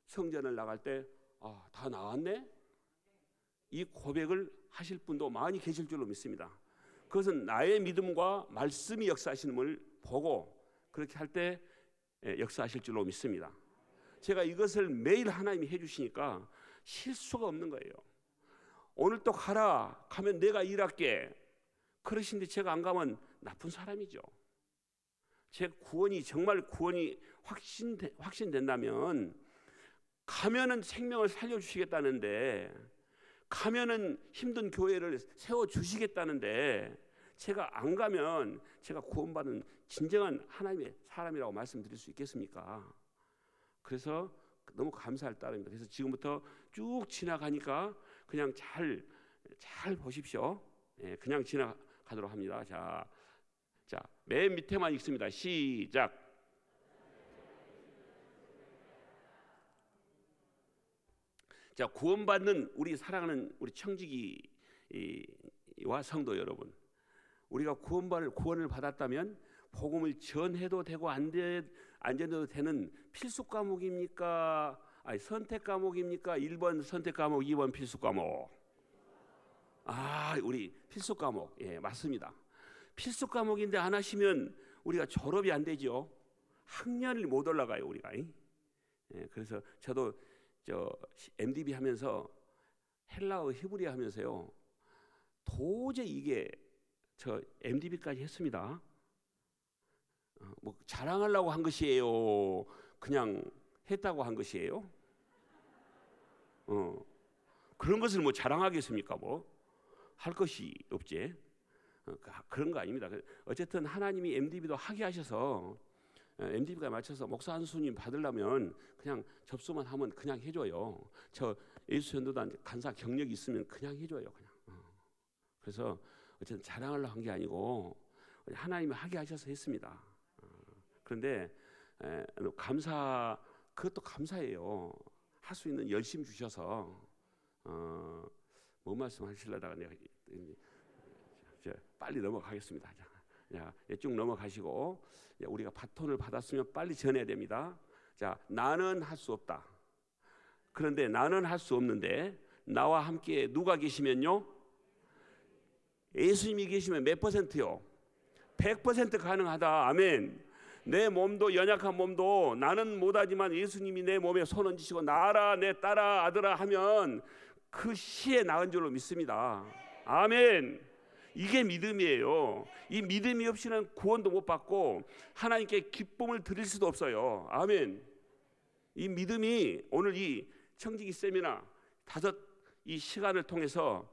성전을 나갈 때 다 나았네? 이 고백을 하실 분도 많이 계실 줄로 믿습니다. 그것은 나의 믿음과 말씀이 역사하시는 보고 그렇게 할 때 역사하실 줄로 믿습니다. 제가 이것을 매일 하나님이 해주시니까 실수가 없는 거예요. 오늘 또 가면 내가 일할게 그러신데 제가 안 가면 나쁜 사람이죠. 제 구원이 정말 확신된다면 가면은 생명을 살려주시겠다는데, 가면은 힘든 교회를 세워주시겠다는데 제가 안 가면 제가 구원받은 진정한 하나님의 사람이라고 말씀드릴 수 있겠습니까? 그래서 너무 감사할 따름입니다. 그래서 지금부터 쭉 지나가니까 그냥 잘 보십시오. 그냥 지나가도록 합니다. 자, 맨 밑에만 읽습니다. 시작. 자, 구원받는 우리 사랑하는 우리 청지기와 성도 여러분, 우리가 구원을 받았다면 복음을 전해도 되고 안 전해도 되는 필수 과목입니까? 선택 과목입니까? 1번 선택 과목, 2번 필수 과목. 우리 필수 과목. 맞습니다. 필수 과목인데 안 하시면 우리가 졸업이 안 되죠. 학년을 못 올라가요, 우리가. 그래서 저도 MDB 하면서 헬라어 히브리 하면서요 도저히 이게 MDB까지 했습니다. 뭐 자랑하려고 한 것이에요? 그냥 했다고 한 것이에요? 그런 것을 뭐 자랑하겠습니까? 뭐 할 것이 없지. 그런 거 아닙니다. 어쨌든 하나님이 MDB도 하게 하셔서 MDB가 맞춰서 목사 한 수님 받으려면 그냥 접수만 하면 그냥 해줘요. 저 예수전도단 간사 경력이 있으면 그냥 해줘요. 그냥. 그래서 어쨌든 자랑하려고 한 게 아니고 하나님이 하게 하셔서 했습니다. 그런데 그것도 감사해요. 할 수 있는 열심 주셔서 뭔 말씀하시려다가 내가 빨리 넘어가겠습니다. 자, 쭉 넘어가시고 우리가 바톤을 받았으면 빨리 전해야 됩니다. 자, 나는 할 수 없다. 그런데 나는 할 수 없는데 나와 함께 누가 계시면요? 예수님이 계시면 몇 %요? 100% 가능하다. 아멘. 내 몸도 연약한 몸도 나는 못하지만 예수님이 내 몸에 손 얹으시고 나라 내 딸아 아들아 하면 그 시에 나은 줄로 믿습니다. 아멘. 이게 믿음이에요. 이 믿음이 없이는 구원도 못 받고 하나님께 기쁨을 드릴 수도 없어요. 아멘. 이 믿음이 오늘 이 청지기 세미나 5 이 시간을 통해서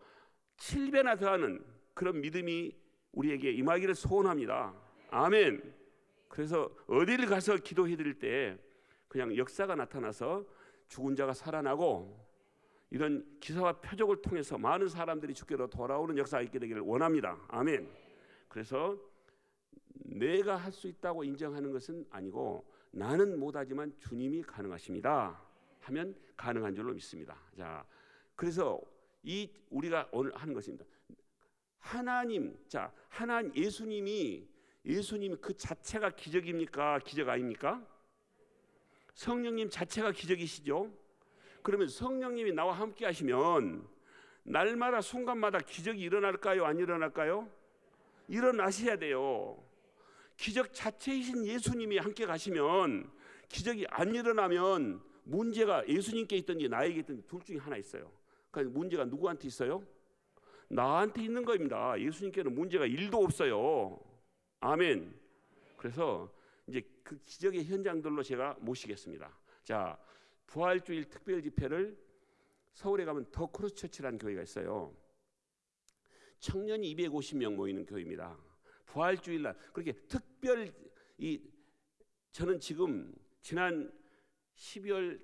7배나 더하는 그런 믿음이 우리에게 임하기를 소원합니다. 아멘. 그래서 어디를 가서 기도해 드릴 때 그냥 역사가 나타나서 죽은 자가 살아나고 이런 기사와 표적을 통해서 많은 사람들이 주께로 돌아오는 역사가 있게 되기를 원합니다. 아멘. 그래서 내가 할 수 있다고 인정하는 것은 아니고 나는 못하지만 주님이 가능하십니다 하면 가능한 줄로 믿습니다. 자, 그래서 이 우리가 오늘 하는 것입니다. 하나님, 자, 하나님 예수님이 그 자체가 기적입니까? 기적 아닙니까? 성령님 자체가 기적이시죠. 그러면 성령님이 나와 함께 하시면 날마다 순간마다 기적이 일어날까요? 안 일어날까요? 일어나셔야 돼요. 기적 자체이신 예수님이 함께 가시면, 기적이 안 일어나면 문제가 예수님께 있든지 나에게 있든지 둘 중에 하나 있어요. 그러니까 문제가 누구한테 있어요? 나한테 있는 겁니다. 예수님께는 문제가 1도 없어요. 아멘. 그래서 이제 그 기적의 현장들로 제가 모시겠습니다. 자, 부활주일 특별 집회를 서울에 가면 더 크로스처치라는 교회가 있어요. 청년이 250명 모이는 교회입니다. 부활주일날 그렇게 특별, 저는 지금 지난 12월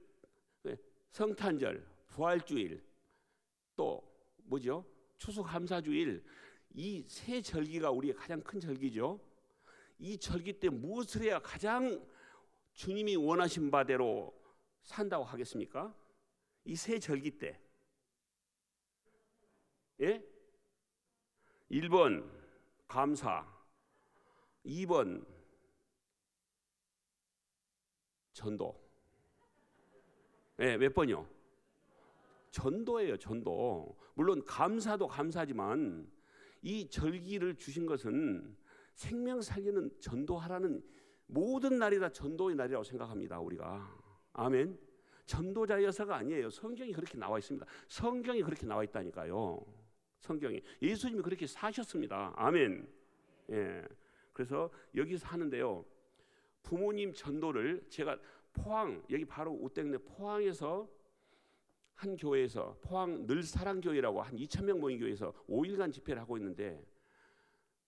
성탄절, 부활주일, 또 뭐죠? 추수감사주일, 이 세 절기가 우리의 가장 큰 절기죠. 이 절기 때 무엇을 해야 가장 주님이 원하신 바대로 산다고 하겠습니까? 이 세 절기 때, 예? 1번 감사, 2번 전도. 예, 몇 번이요? 전도예요, 전도. 물론 감사도 감사지만 이 절기를 주신 것은 생명 살리는, 전도하라는, 모든 날이 다 전도의 날이라고 생각합니다, 우리가. 아멘. 전도자여서가 아니에요. 성경이 그렇게 나와 있습니다. 성경이 그렇게 나와 있다니까요. 성경이, 예수님이 그렇게 사셨습니다. 아멘. 예. 그래서 여기서 하는데요, 부모님 전도를 제가 포항, 여기 바로 우땡네 포항에서 한 교회에서, 포항 늘사랑교회라고 한 2,000명 모인 교회에서 5일간 집회를 하고 있는데,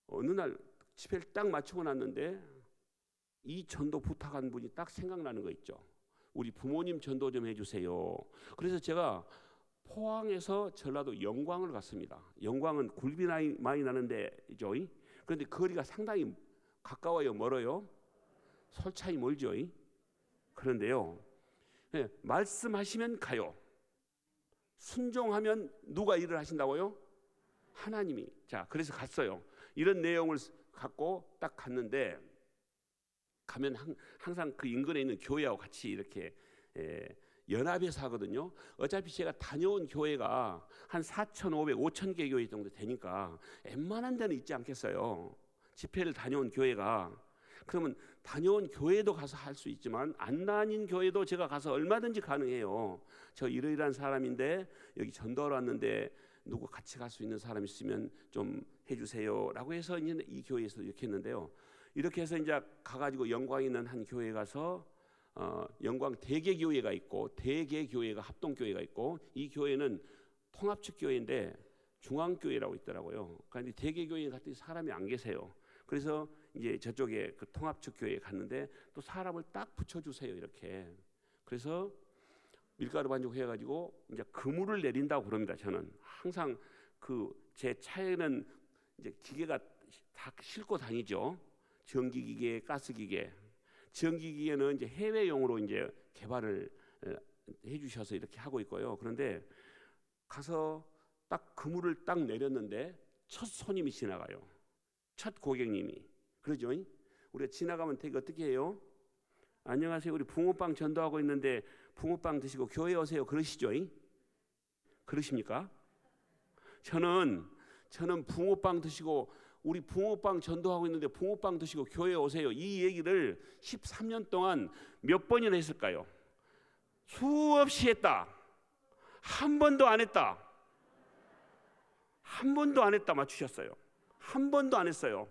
어느 날 집회를 딱 마치고 났는데 이 전도 부탁한 분이 딱 생각나는 거 있죠. 우리 부모님 전도 좀 해주세요. 그래서 제가 포항에서 전라도 영광을 갔습니다. 영광은 굴비 많이 나는 데죠. 그런데 거리가 상당히 가까워요, 멀어요? 설차이 멀죠. 그런데요, 네, 말씀하시면 가요. 순종하면 누가 일을 하신다고요? 하나님이. 자, 그래서 갔어요. 이런 내용을 갖고 딱 갔는데, 가면 항상 그 인근에 있는 교회하고 같이 이렇게 연합해서 하거든요. 어차피 제가 다녀온 교회가 한 4,500, 5,000개 교회 정도 되니까 웬만한 데는 있지 않겠어요. 집회를 다녀온 교회가. 그러면 다녀온 교회도 가서 할 수 있지만 안 다닌 교회도 제가 가서 얼마든지 가능해요. 저 이러이러한 사람인데 여기 전도하러 왔는데 누구 같이 갈 수 있는 사람 있으면 좀 해주세요 라고 해서 이제 이 교회에서 이렇게 했는데요. 이렇게 해서 이제 가가지고 영광 있는 한 교회에 가서 영광 대개교회가 있고 대개교회가 합동교회가 있고, 이 교회는 통합측 교회인데 중앙교회라고 있더라고요. 그런데 대개교회에 갔더니 사람이 안 계세요. 그래서 이제 저쪽에 그 통합측 교회에 갔는데 또 사람을 딱 붙여주세요, 이렇게. 그래서 밀가루 반죽 해가지고 이제 그물을 내린다고 그럽니다. 저는 항상 그 제 차에는 이제 기계가 다 싣고 다니죠. 전기기계, 가스기계. 전기기계는 이제 해외용으로 이제 개발을 해주셔서 이렇게 하고 있고요. 그런데 가서 딱 그물을 딱 내렸는데 첫 손님이 지나가요. 첫 고객님이. 그러죠? 우리가 지나가면 되게 어떻게 해요? 안녕하세요, 우리 붕어빵 전도하고 있는데 붕어빵 드시고 교회 오세요, 그러시죠? 그러십니까? 저는 붕어빵 드시고, 우리 붕어빵 전도하고 있는데 붕어빵 드시고 교회 오세요, 이 얘기를 13년 동안 몇 번이나 했을까요? 수없이 했다. 한 번도 안 했다. 한 번도 안 했다 맞추셨어요. 한 번도 안 했어요.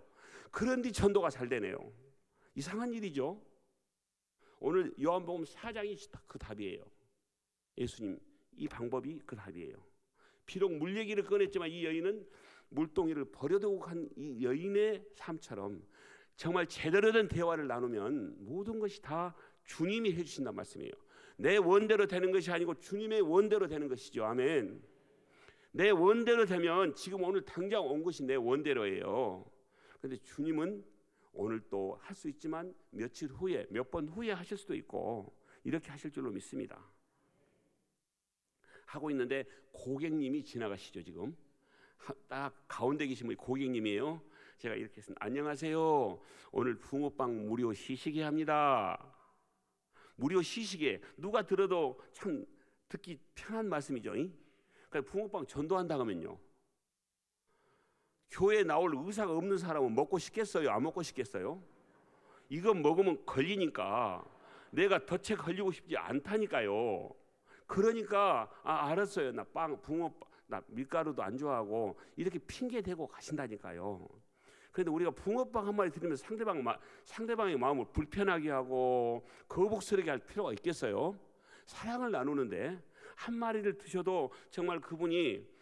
그런데 전도가 잘 되네요. 이상한 일이죠. 오늘 요한복음 4장이 그 답이에요. 예수님, 이 방법이 그 답이에요. 비록 물 얘기를 꺼냈지만 이 여인은 물동이를 버려두고 간 이 여인의 삶처럼 정말 제대로 된 대화를 나누면 모든 것이 다 주님이 해주신단 말씀이에요. 내 원대로 되는 것이 아니고 주님의 원대로 되는 것이죠. 아멘. 내 원대로 되면 지금 오늘 당장 온 것이 내 원대로예요. 그런데 주님은 오늘 또 할 수 있지만 며칠 후에, 몇 번 후에 하실 수도 있고 이렇게 하실 줄로 믿습니다. 하고 있는데 고객님이 지나가시죠. 지금 딱 가운데 계신 분이 고객님이에요. 제가 이렇게 했습니다. 안녕하세요. 오늘 붕어빵 무료 시식회 합니다. 무료 시식회, 누가 들어도 참 듣기 편한 말씀이죠. 그러니까 붕어빵 전도한다 하면요, 교회에 나올 의사가 없는 사람은 먹고 싶겠어요? 안 먹고 싶겠어요? 이거 먹으면 걸리니까 내가 덫에 걸리고 싶지 않다니까요. 그러니까 알았어요. 나 붕어빵, 나 밀가루도 안 좋아하고 이렇게 핑계 대고 가신다니까요. 그런데 우리가 붕어빵 한 마리 드리면 상대방의 마음을 불편하게 하고 거북스럽게 할 필요가 있겠어요? 사랑을 나누는데 한 마리를 드셔도 정말 그분이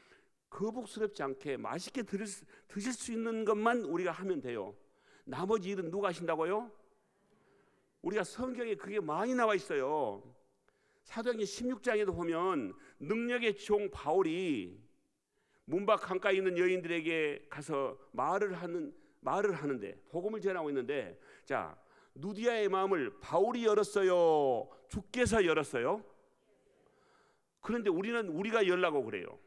거북스럽지 않게 맛있게 드실 수 있는 것만 우리가 하면 돼요. 나머지 일은 누가 하신다고요? 우리가 성경에 그게 많이 나와 있어요. 사도행전 16장에도 보면 능력의 종 바울이 문밖 강가에 있는 여인들에게 가서 말을 하는데, 복음을 전하고 있는데, 자, 누디아의 마음을 바울이 열었어요? 주께서 열었어요? 그런데 우리가 열라고 그래요.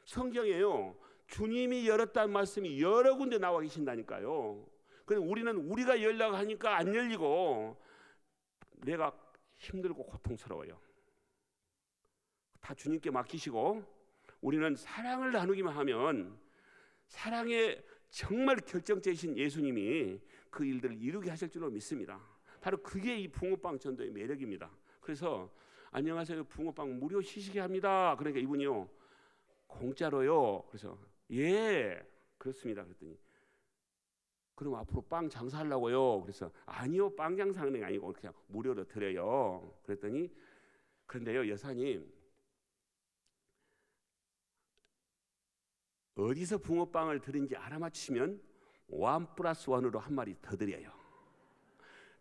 성경에요, 주님이 열었다는 말씀이 여러 군데 나와 계신다니까요. 그런데 우리가 열라고 하니까 안 열리고 내가 힘들고 고통스러워요. 다 주님께 맡기시고 우리는 사랑을 나누기만 하면 사랑의 정말 결정체이신 예수님이 그 일들을 이루게 하실 줄로 믿습니다. 바로 그게 이 붕어빵 전도의 매력입니다. 그래서 안녕하세요, 붕어빵 무료 시식회 합니다. 그러니까 이분이요, 공짜로요. 그래서 예, 그렇습니다. 그랬더니 그럼 앞으로 빵 장사하려고요. 그래서 아니요, 빵 장사하는 게 아니고 그냥 무료로 드려요. 그랬더니 그런데요, 여사님, 어디서 붕어빵을 드린지 알아맞히면 1+1으로 한 마리 더 드려요.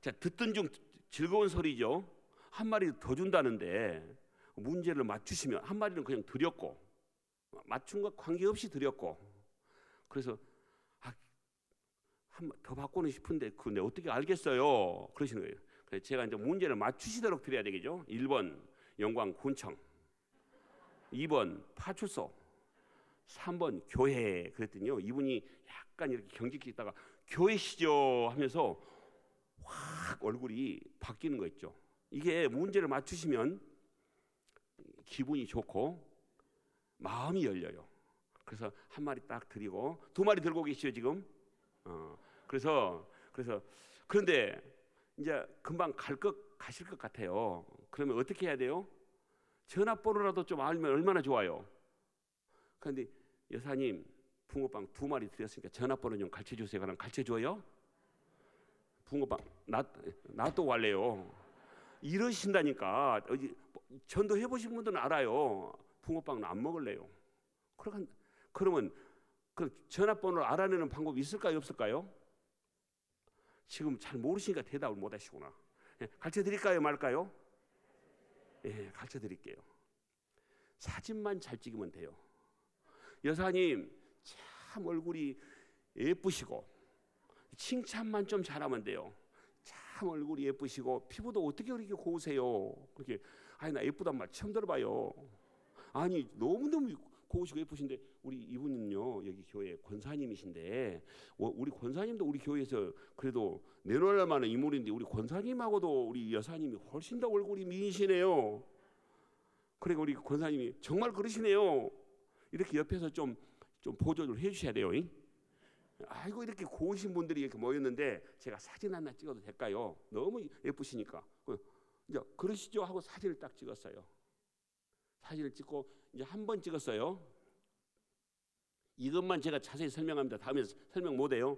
자, 듣던 중 즐거운 소리죠. 한 마리 더 준다는데 문제를 맞추시면 한 마리는 그냥 드렸고, 맞춘 것 관계없이 드렸고, 그래서 한 번 더 받고는 싶은데 근데 어떻게 알겠어요? 그러시는 거예요. 그래서 제가 이제 문제를 맞추시도록 드려야 되겠죠. 1번 영광군청, 2번 파출소, 3번 교회. 그랬더니요, 이분이 약간 이렇게 경직해 있다가 교회시죠 하면서 확 얼굴이 바뀌는 거 있죠. 이게 문제를 맞추시면 기분이 좋고 마음이 열려요. 그래서 한 마리 딱 드리고 2마리 들고 계시죠 지금. 그런데 이제 금방 가실 것 같아요. 그러면 어떻게 해야 돼요? 전화번호라도 좀 알면 얼마나 좋아요. 그런데 여사님, 붕어빵 2마리 드렸으니까 전화번호 좀 가르쳐 주세요. 그럼 가르쳐 줘요? 붕어빵 놔두고 갈래요. 이러신다니까. 전도해 보신 분들은 알아요. 붕어빵은 안 먹을래요. 그러면 그 전화번호를 알아내는 방법이 있을까요, 없을까요? 지금 잘 모르시니까 대답을 못 하시구나. 가르쳐 드릴까요, 말까요? 예, 가르쳐 드릴게요. 사진만 잘 찍으면 돼요. 여사님, 참 얼굴이 예쁘시고 칭찬만 좀 잘하면 돼요. 참 얼굴이 예쁘시고 피부도 어떻게 그렇게 고우세요? 그렇게 나 예쁘단 말 처음 들어봐요. 아니, 너무너무 고우시고 예쁘신데 우리 이분은요, 여기 교회 권사님이신데 우리 권사님도 우리 교회에서 그래도 내놓을 만한 인물인데 우리 권사님하고도 우리 여사님이 훨씬 더 얼굴이 미인이시네요. 그러니까 우리 권사님이 정말 그러시네요. 이렇게 옆에서 좀 보조를 해주셔야 돼요. 아이고, 이렇게 고우신 분들이 이렇게 모였는데 제가 사진 하나 찍어도 될까요? 너무 예쁘시니까. 이제 그러시죠 하고 사진을 딱 찍었어요. 사진을 찍고 이제 한 번 찍었어요. 이것만 제가 자세히 설명합니다. 다음에 설명 못해요.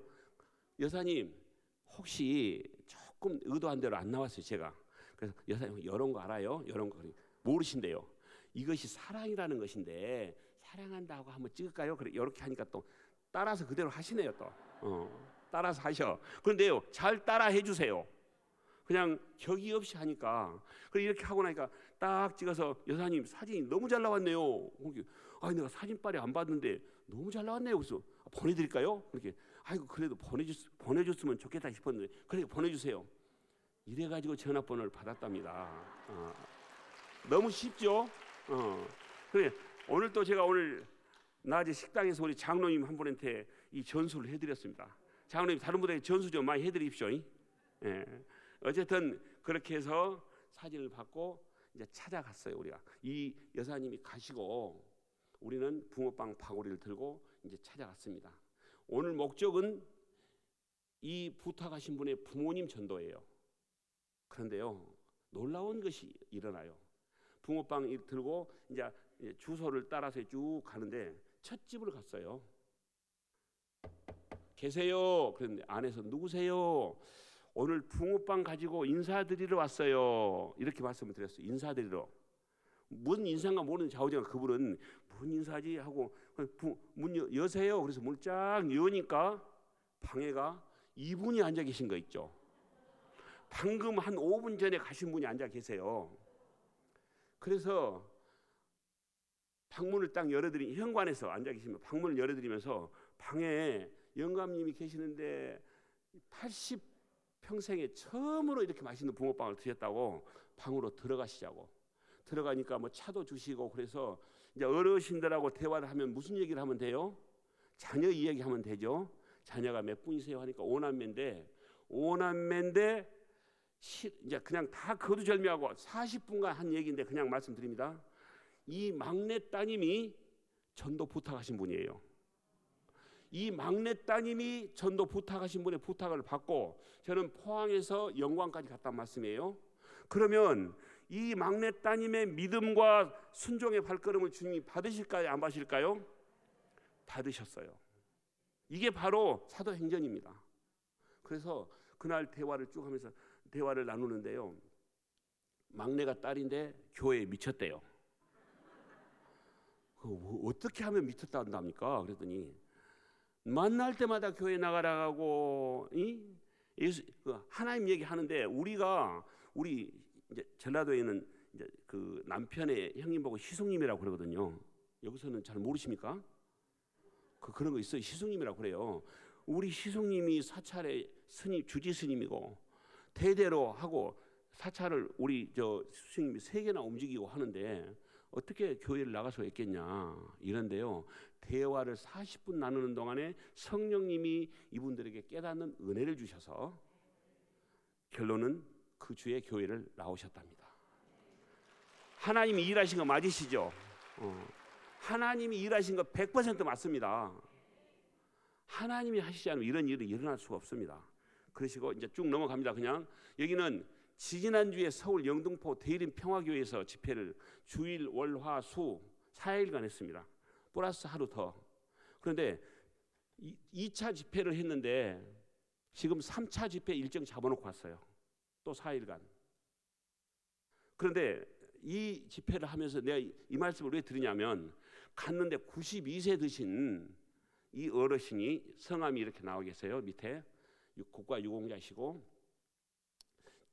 여사님, 혹시 조금 의도한 대로 안 나왔어요, 제가. 그래서 여사님, 이런 거 알아요? 이런 거 모르신대요. 이것이 사랑이라는 것인데 사랑한다고 한번 찍을까요? 그래, 이렇게 하니까 또 따라서 그대로 하시네요. 또 따라서 하셔. 그런데요, 잘 따라 해주세요. 그냥 격이 없이 하니까. 그래, 이렇게 하고 나니까 딱 찍어서 여사님, 사진이 너무 잘 나왔네요. 내가 사진빨이 안 봤는데 너무 잘 나왔네요. 그래서 보내드릴까요? 그렇게 아이고 그래도 보내줬으면 좋겠다 싶었는데 그래 보내주세요. 이래가지고 전화번호를 받았답니다. 너무 쉽죠? 그래 오늘 또 제가 오늘 낮에 식당에서 우리 장로님 한 분한테 이 전수를 해드렸습니다. 장로님 다른 분들에게 전수 좀 많이 해드립시오. 예. 어쨌든 그렇게 해서 사진을 받고 이제 찾아갔어요. 우리가 이 여사님이 가시고 우리는 붕어빵 파고리를 들고 이제 찾아갔습니다. 오늘 목적은 이 부탁하신 분의 부모님 전도예요. 그런데요 놀라운 것이 일어나요. 붕어빵 들고 이제 주소를 따라서 쭉 가는데 첫 집을 갔어요. 계세요? 그런데 안에서 누구세요? 오늘 붕어빵 가지고 인사드리러 왔어요. 이렇게 말씀을 드렸어요. 인사드리러. 무슨 인사인가 모르는 좌우지간 그분은 무슨 인사지 하고 문 여세요. 그래서 문을 쫙 여니까 방에가 이분이 앉아 계신 거 있죠. 방금 한 5분 전에 가신 분이 앉아 계세요. 그래서 방문을 딱 열어드린 현관에서 앉아 계시면 방문을 열어드리면서 방에 영감님이 계시는데 80평생에 처음으로 이렇게 맛있는 붕어빵을 드셨다고 방으로 들어가시자고. 들어가니까 뭐 차도 주시고 그래서 이제 어르신들하고 대화를 하면 무슨 얘기를 하면 돼요? 자녀 이야기하면 되죠. 자녀가 몇 분이세요 하니까 5남매인데 이제 그냥 다 거두절미하고 40분간 한 얘기인데 그냥 말씀드립니다. 이 막내 따님이 전도 부탁하신 분이에요. 이 막내 따님이 전도 부탁하신 분의 부탁을 받고 저는 포항에서 영광까지 갔단 말씀이에요. 그러면 이 막내 따님의 믿음과 순종의 발걸음을 주님이 받으실까요? 안 받으실까요? 받으셨어요. 이게 바로 사도행전입니다. 그래서 그날 대화를 쭉 하면서 대화를 나누는데요. 막내가 딸인데 교회에 미쳤대요. 어떻게 하면 미쳤다 한답니까? 그랬더니 만날 때마다 교회 나가라고 하나님 얘기하는데 우리 이제 전라도에 있는 이제 그 남편의 형님 보고 시숙님이라고 그러거든요. 여기서는 잘 모르십니까? 그런 거 있어요. 시숙님이라고 그래요. 우리 시숙님이 사찰의 스님 주지 스님이고 대대로 하고 사찰을 우리 스님이 3개나 움직이고 하는데 어떻게 교회를 나가서 했겠냐 이런데요. 대화를 40분 나누는 동안에 성령님이 이분들에게 깨닫는 은혜를 주셔서 결론은 그 주에 교회를 나오셨답니다. 하나님이 일하신 거 맞으시죠? 하나님이 일하신 거 100% 맞습니다. 하나님이 하시지 않으면 이런 일이 일어날 수가 없습니다. 그러시고 이제 쭉 넘어갑니다. 그냥 여기는 지지난주에 서울 영등포 대림 평화교회에서 집회를 주일 월화 수 4일간 했습니다. 플러스 하루 더. 그런데 2차 집회를 했는데 지금 3차 집회 일정 잡아놓고 왔어요. 또 4일간. 그런데 이 집회를 하면서 내가 이 말씀을 왜 드리냐면 갔는데 92세 드신 이 어르신이 성함이 이렇게 나와 계세요. 밑에 국가 유공자시고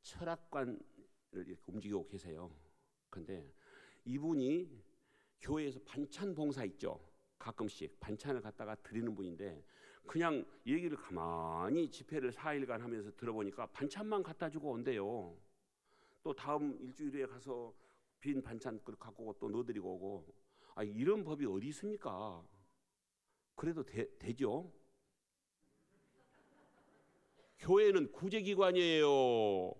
철학관을 이렇게 움직이고 계세요. 그런데 이분이 교회에서 반찬 봉사 있죠. 가끔씩 반찬을 갖다가 드리는 분인데 그냥 얘기를 가만히 집회를 4일간 하면서 들어보니까 반찬만 갖다 주고 온대요. 또 다음 일주일에 가서 빈 반찬 갖고 오고 또 넣어드리고 오고. 이런 법이 어디 있습니까? 그래도 되죠. 교회는 구제기관이에요.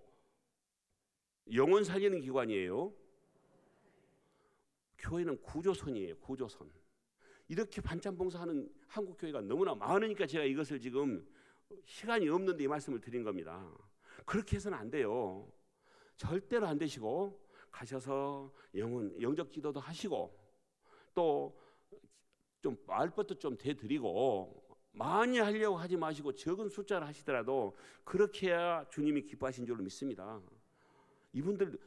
영혼 살리는 기관이에요. 교회는 구조선이에요. 구조선. 이렇게 반찬 봉사하는 한국 교회가 너무나 많으니까 제가 이것을 지금 시간이 없는데 이 말씀을 드린 겁니다. 그렇게 해서는 안 돼요. 절대로 안 되시고 가셔서 영적 기도도 하시고 또 좀 말벗도 좀 대드리고 많이 하려고 하지 마시고 적은 숫자를 하시더라도 그렇게 해야 주님이 기뻐하신 줄로 믿습니다. 이분들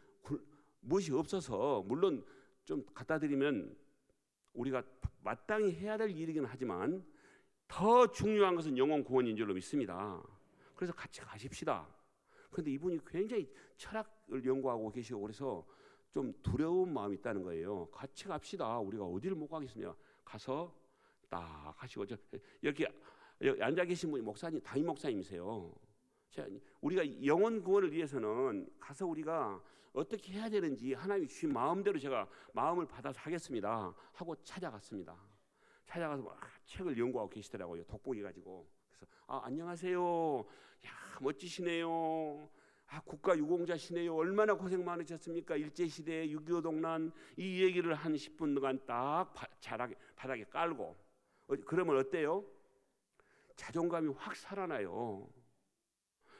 무엇이 없어서 물론 좀 갖다 드리면 우리가 마땅히 해야 될 일이긴 하지만 더 중요한 것은 영혼 구원인 줄로 믿습니다. 그래서 같이 가십시다. 그런데 이분이 굉장히 철학을 연구하고 계시고 그래서 좀 두려운 마음이 있다는 거예요. 같이 갑시다. 우리가 어디를 못 가겠습니까? 가서 딱 하시고 이렇게 여기 앉아 계신 분이 목사님, 담임 목사님이세요. 우리가 영혼 구원을 위해서는 가서 우리가 어떻게 해야 되는지 하나님이 주신 마음대로 제가 마음을 받아서 하겠습니다 하고 찾아갔습니다. 찾아가서 막 책을 연구하고 계시더라고요. 돋보기 가지고. 그래서 안녕하세요. 야, 멋지시네요. 국가 유공자시네요. 얼마나 고생 많으셨습니까? 일제시대 6.25 동란 이 얘기를 한 10분 동안 딱 바닥에 깔고 그러면 어때요? 자존감이 확 살아나요.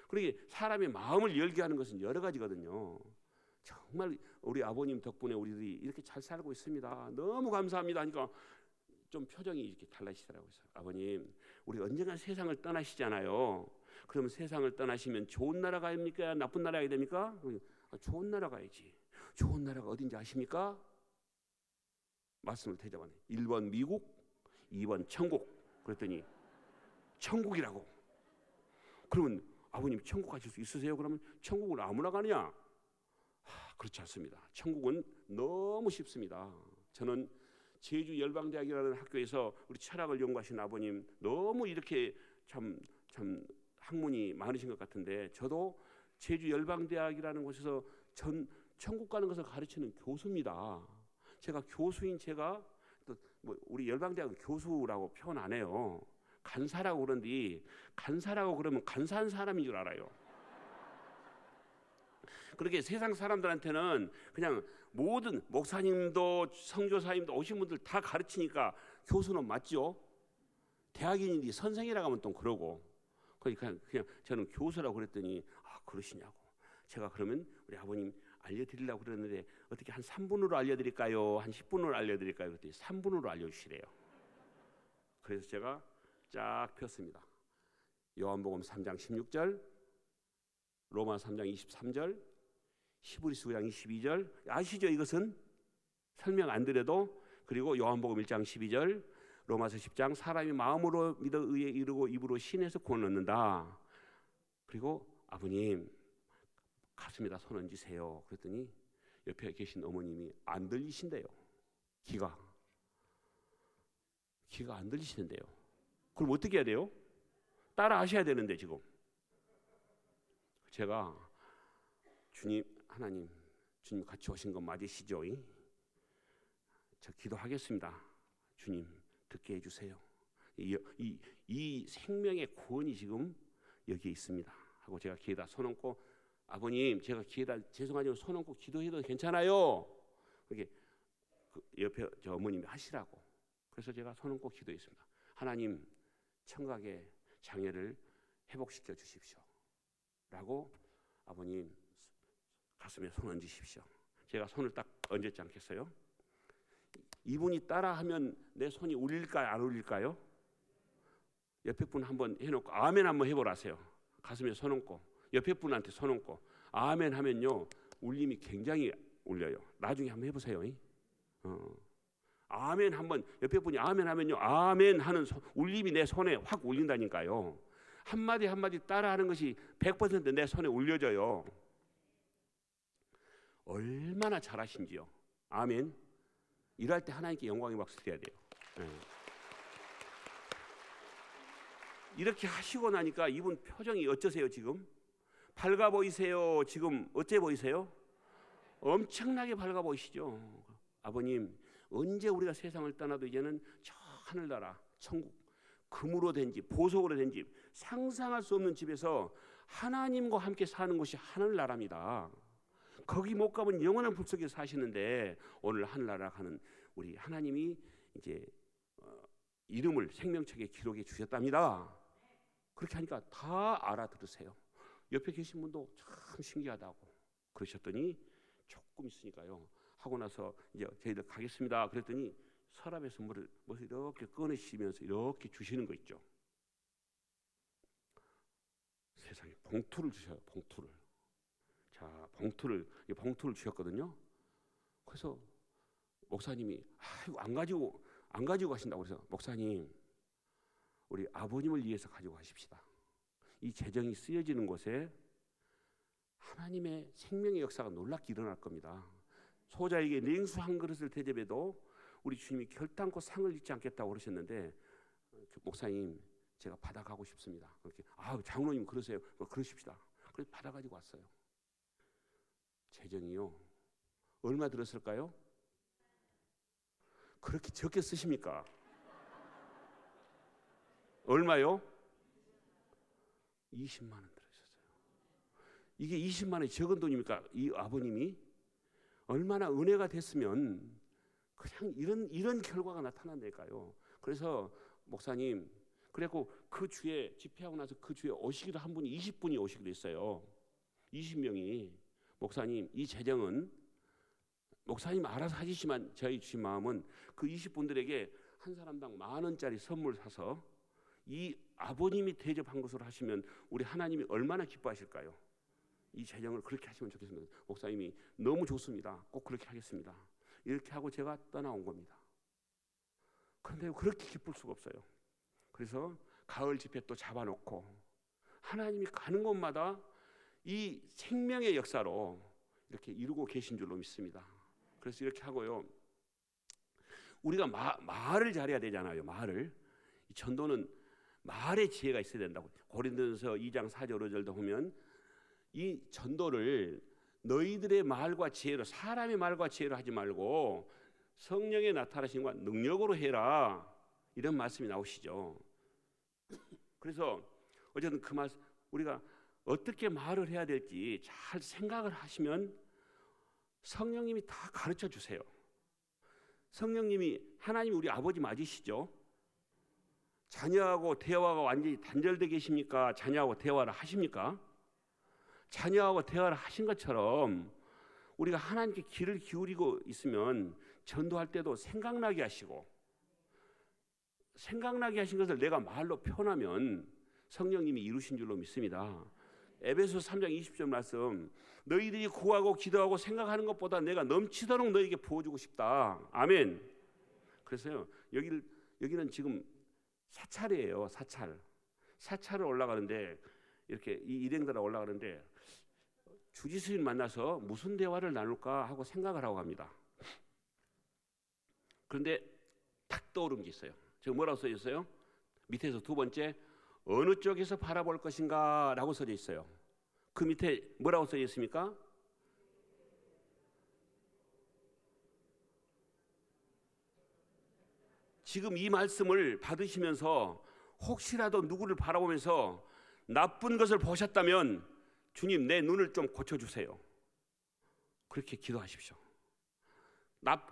그러게 사람의 마음을 열게 하는 것은 여러 가지거든요. 정말 우리 아버님 덕분에 우리들이 이렇게 잘 살고 있습니다. 너무 감사합니다 하니까 좀 표정이 이렇게 달라지더라고요. 아버님, 우리 언젠가 세상을 떠나시잖아요. 그러면 세상을 떠나시면 좋은 나라 가입니까? 나쁜 나라 가야 됩니까? 좋은 나라 가야지. 좋은 나라가 어딘지 아십니까? 말씀을 대답하네. 1번 미국, 2번 천국. 그랬더니 천국이라고. 그러면 아버님 천국 가실 수 있으세요? 그러면 천국을 아무나 가느냐? 그렇지 않습니다. 천국은 너무 쉽습니다. 저는 제주 열방대학이라는 학교에서 우리 철학을 연구하신 아버님 너무 이렇게 참 학문이 많으신 것 같은데 저도 제주 열방대학이라는 곳에서 천국 가는 것을 가르치는 교수입니다. 제가 교수인 제가 또 뭐 우리 열방대학 교수라고 표현 안 해요. 간사라고 그러는데 간사라고 그러면 간사한 사람인 줄 알아요. 그렇게 세상 사람들한테는 그냥 모든 목사님도 선교사님도 오신 분들 다 가르치니까 교수는 맞죠. 대학인인데 선생이라고 하면 또 그러고 그러니까 그냥 저는 교수라고 그랬더니 그러시냐고. 제가 그러면 우리 아버님 알려드리려고 그랬는데 어떻게 한 3분으로 알려드릴까요? 한 10분으로 알려드릴까요? 그랬더니 3분으로 알려주시래요. 그래서 제가 쫙 폈습니다. 요한복음 3장 16절, 로마 3장 23절, 히브리서 9장 22절 아시죠? 이것은 설명 안 드려도. 그리고 요한복음 1장 12절, 로마서 10장 사람이 마음으로 믿어 의에 이르고 입으로 신에서 구원 얻는다. 그리고 아버님 가슴에다 손 얹으세요. 그랬더니 옆에 계신 어머님이 안 들리신대요. 귀가 안 들리시는데요. 그럼 어떻게 해야 돼요? 따라 하셔야 되는데 지금 제가 주님, 하나님, 주님 같이 오신 건 맞으시죠? 저 기도하겠습니다. 주님 듣게 해주세요. 이 생명의 구원이 지금 여기에 있습니다 하고 제가 귀에다 손 얹고 아버님 제가 귀에다 죄송하지만 손 얹고 기도해도 괜찮아요? 그게 옆에 저 어머님이 하시라고. 그래서 제가 손 얹고 기도했습니다. 하나님 청각의 장애를 회복시켜 주십시오 라고 아버님 가슴에 손 얹으십시오. 제가 손을 딱 얹었지 않겠어요? 이분이 따라하면 내 손이 울릴까요? 안 울릴까요? 옆에 분 한번 해놓고 아멘 한번 해보라세요. 가슴에 손 얹고 옆에 분한테 손 얹고 아멘 하면요 울림이 굉장히 울려요. 나중에 한번 해보세요. 아멘 한번 옆에 분이 아멘 하면요 아멘 하는 울림이 내 손에 확 울린다니까요. 한마디 한마디 따라하는 것이 100% 내 손에 울려져요. 얼마나 잘하신지요. 아멘. 일할 때 하나님께 영광의 박수 드려야 돼요. 이렇게 하시고 나니까 이분 표정이 어쩌세요 지금? 밝아 보이세요? 지금 어째 보이세요? 엄청나게 밝아 보이시죠? 아버님 언제 우리가 세상을 떠나도 이제는 저 하늘나라 천국 금으로 된 집, 보석으로 된 집, 상상할 수 없는 집에서 하나님과 함께 사는 곳이 하늘나라입니다. 거기 못 가면 영원한 불 속에 사시는데 오늘 하늘나라 가는 우리 하나님이 이제 이름을 생명책에 기록해 주셨답니다. 그렇게 하니까 다 알아들으세요. 옆에 계신 분도 참 신기하다고 그러셨더니 조금 있으니까요. 하고 나서 이제 저희들 가겠습니다. 그랬더니 서랍에서 뭐를 이렇게 꺼내시면서 이렇게 주시는 거 있죠. 세상에 봉투를 주셔요. 봉투를. 자, 봉투를 주셨거든요. 그래서 목사님이 이거 안 가지고 가신다고 그래서 목사님 우리 아버님을 위해서 가지고 가십시다. 이 재정이 쓰여지는 곳에 하나님의 생명의 역사가 놀랍게 일어날 겁니다. 소자에게 냉수 한 그릇을 대접해도 우리 주님이 결단코 상을 잊지 않겠다고 그러셨는데 목사님 제가 받아가고 싶습니다. 그렇게 장로님 그러세요. 그러십시다. 그래서 받아가지고 왔어요. 재정이요. 얼마 들었을까요? 그렇게 적게 쓰십니까? 얼마요? 20만 원 들으셨어요. 이게 20만 원이 적은 돈입니까? 이 아버님이 얼마나 은혜가 됐으면 그냥 이런 결과가 나타난다니까요. 그래서 목사님, 그래갖고 그 주에 집회하고 나서 그 주에 오시기로 한 분이 20분이 오시기로 했어요. 20명이. 목사님, 이 재정은 목사님 알아서 하시지만 저희 주신 마음은 그 20분들에게 한 사람당 10,000원짜리 선물 사서 이 아버님이 대접한 것으로 하시면 우리 하나님이 얼마나 기뻐하실까요? 이 재정을 그렇게 하시면 좋겠습니다. 목사님이 너무 좋습니다. 꼭 그렇게 하겠습니다. 이렇게 하고 제가 떠나온 겁니다. 그런데 그렇게 기쁠 수가 없어요. 그래서 가을 집회 또 잡아놓고 하나님이 가는 곳마다 이 생명의 역사로 이렇게 이루고 계신 줄로 믿습니다. 그래서 이렇게 하고요. 우리가 말을 잘해야 되잖아요. 말을. 이 전도는 말의 지혜가 있어야 된다고. 고린도전서 2장 4절 5절도 보면 이 전도를 너희들의 말과 지혜로, 사람의 말과 지혜로 하지 말고 성령의 나타나심과 능력으로 해라, 이런 말씀이 나오시죠. 그래서 어쨌든 그 말씀, 우리가 어떻게 말을 해야 될지 잘 생각을 하시면 성령님이 다 가르쳐 주세요. 성령님이, 하나님이 우리 아버지 맞으시죠? 자녀하고 대화가 완전히 단절되어 계십니까? 자녀하고 대화를 하십니까? 자녀하고 대화를 하신 것처럼 우리가 하나님께 귀를 기울이고 있으면 전도할 때도 생각나게 하시고, 생각나게 하신 것을 내가 말로 표현하면 성령님이 이루신 줄로 믿습니다. 에베소서 3장 20절 말씀, 너희들이 구하고 기도하고 생각하는 것보다 내가 넘치도록 너희에게 부어주고 싶다. 아멘. 그래서요, 여기는 지금 사찰이에요. 사찰을 올라가는데, 이렇게 이 일행들하고 올라가는데 주지스님 만나서 무슨 대화를 나눌까 하고 생각을 하고 갑니다. 그런데 탁 떠오른 게 있어요. 지금 뭐라고 써 있어요? 밑에서 두 번째, 어느 쪽에서 바라볼 것인가 라고 써져 있어요. 그 밑에 뭐라고 써져 있습니까? 지금 이 말씀을 받으시면서 혹시라도 누구를 바라보면서 나쁜 것을 보셨다면 주님, 내 눈을 좀 고쳐주세요. 그렇게 기도하십시오.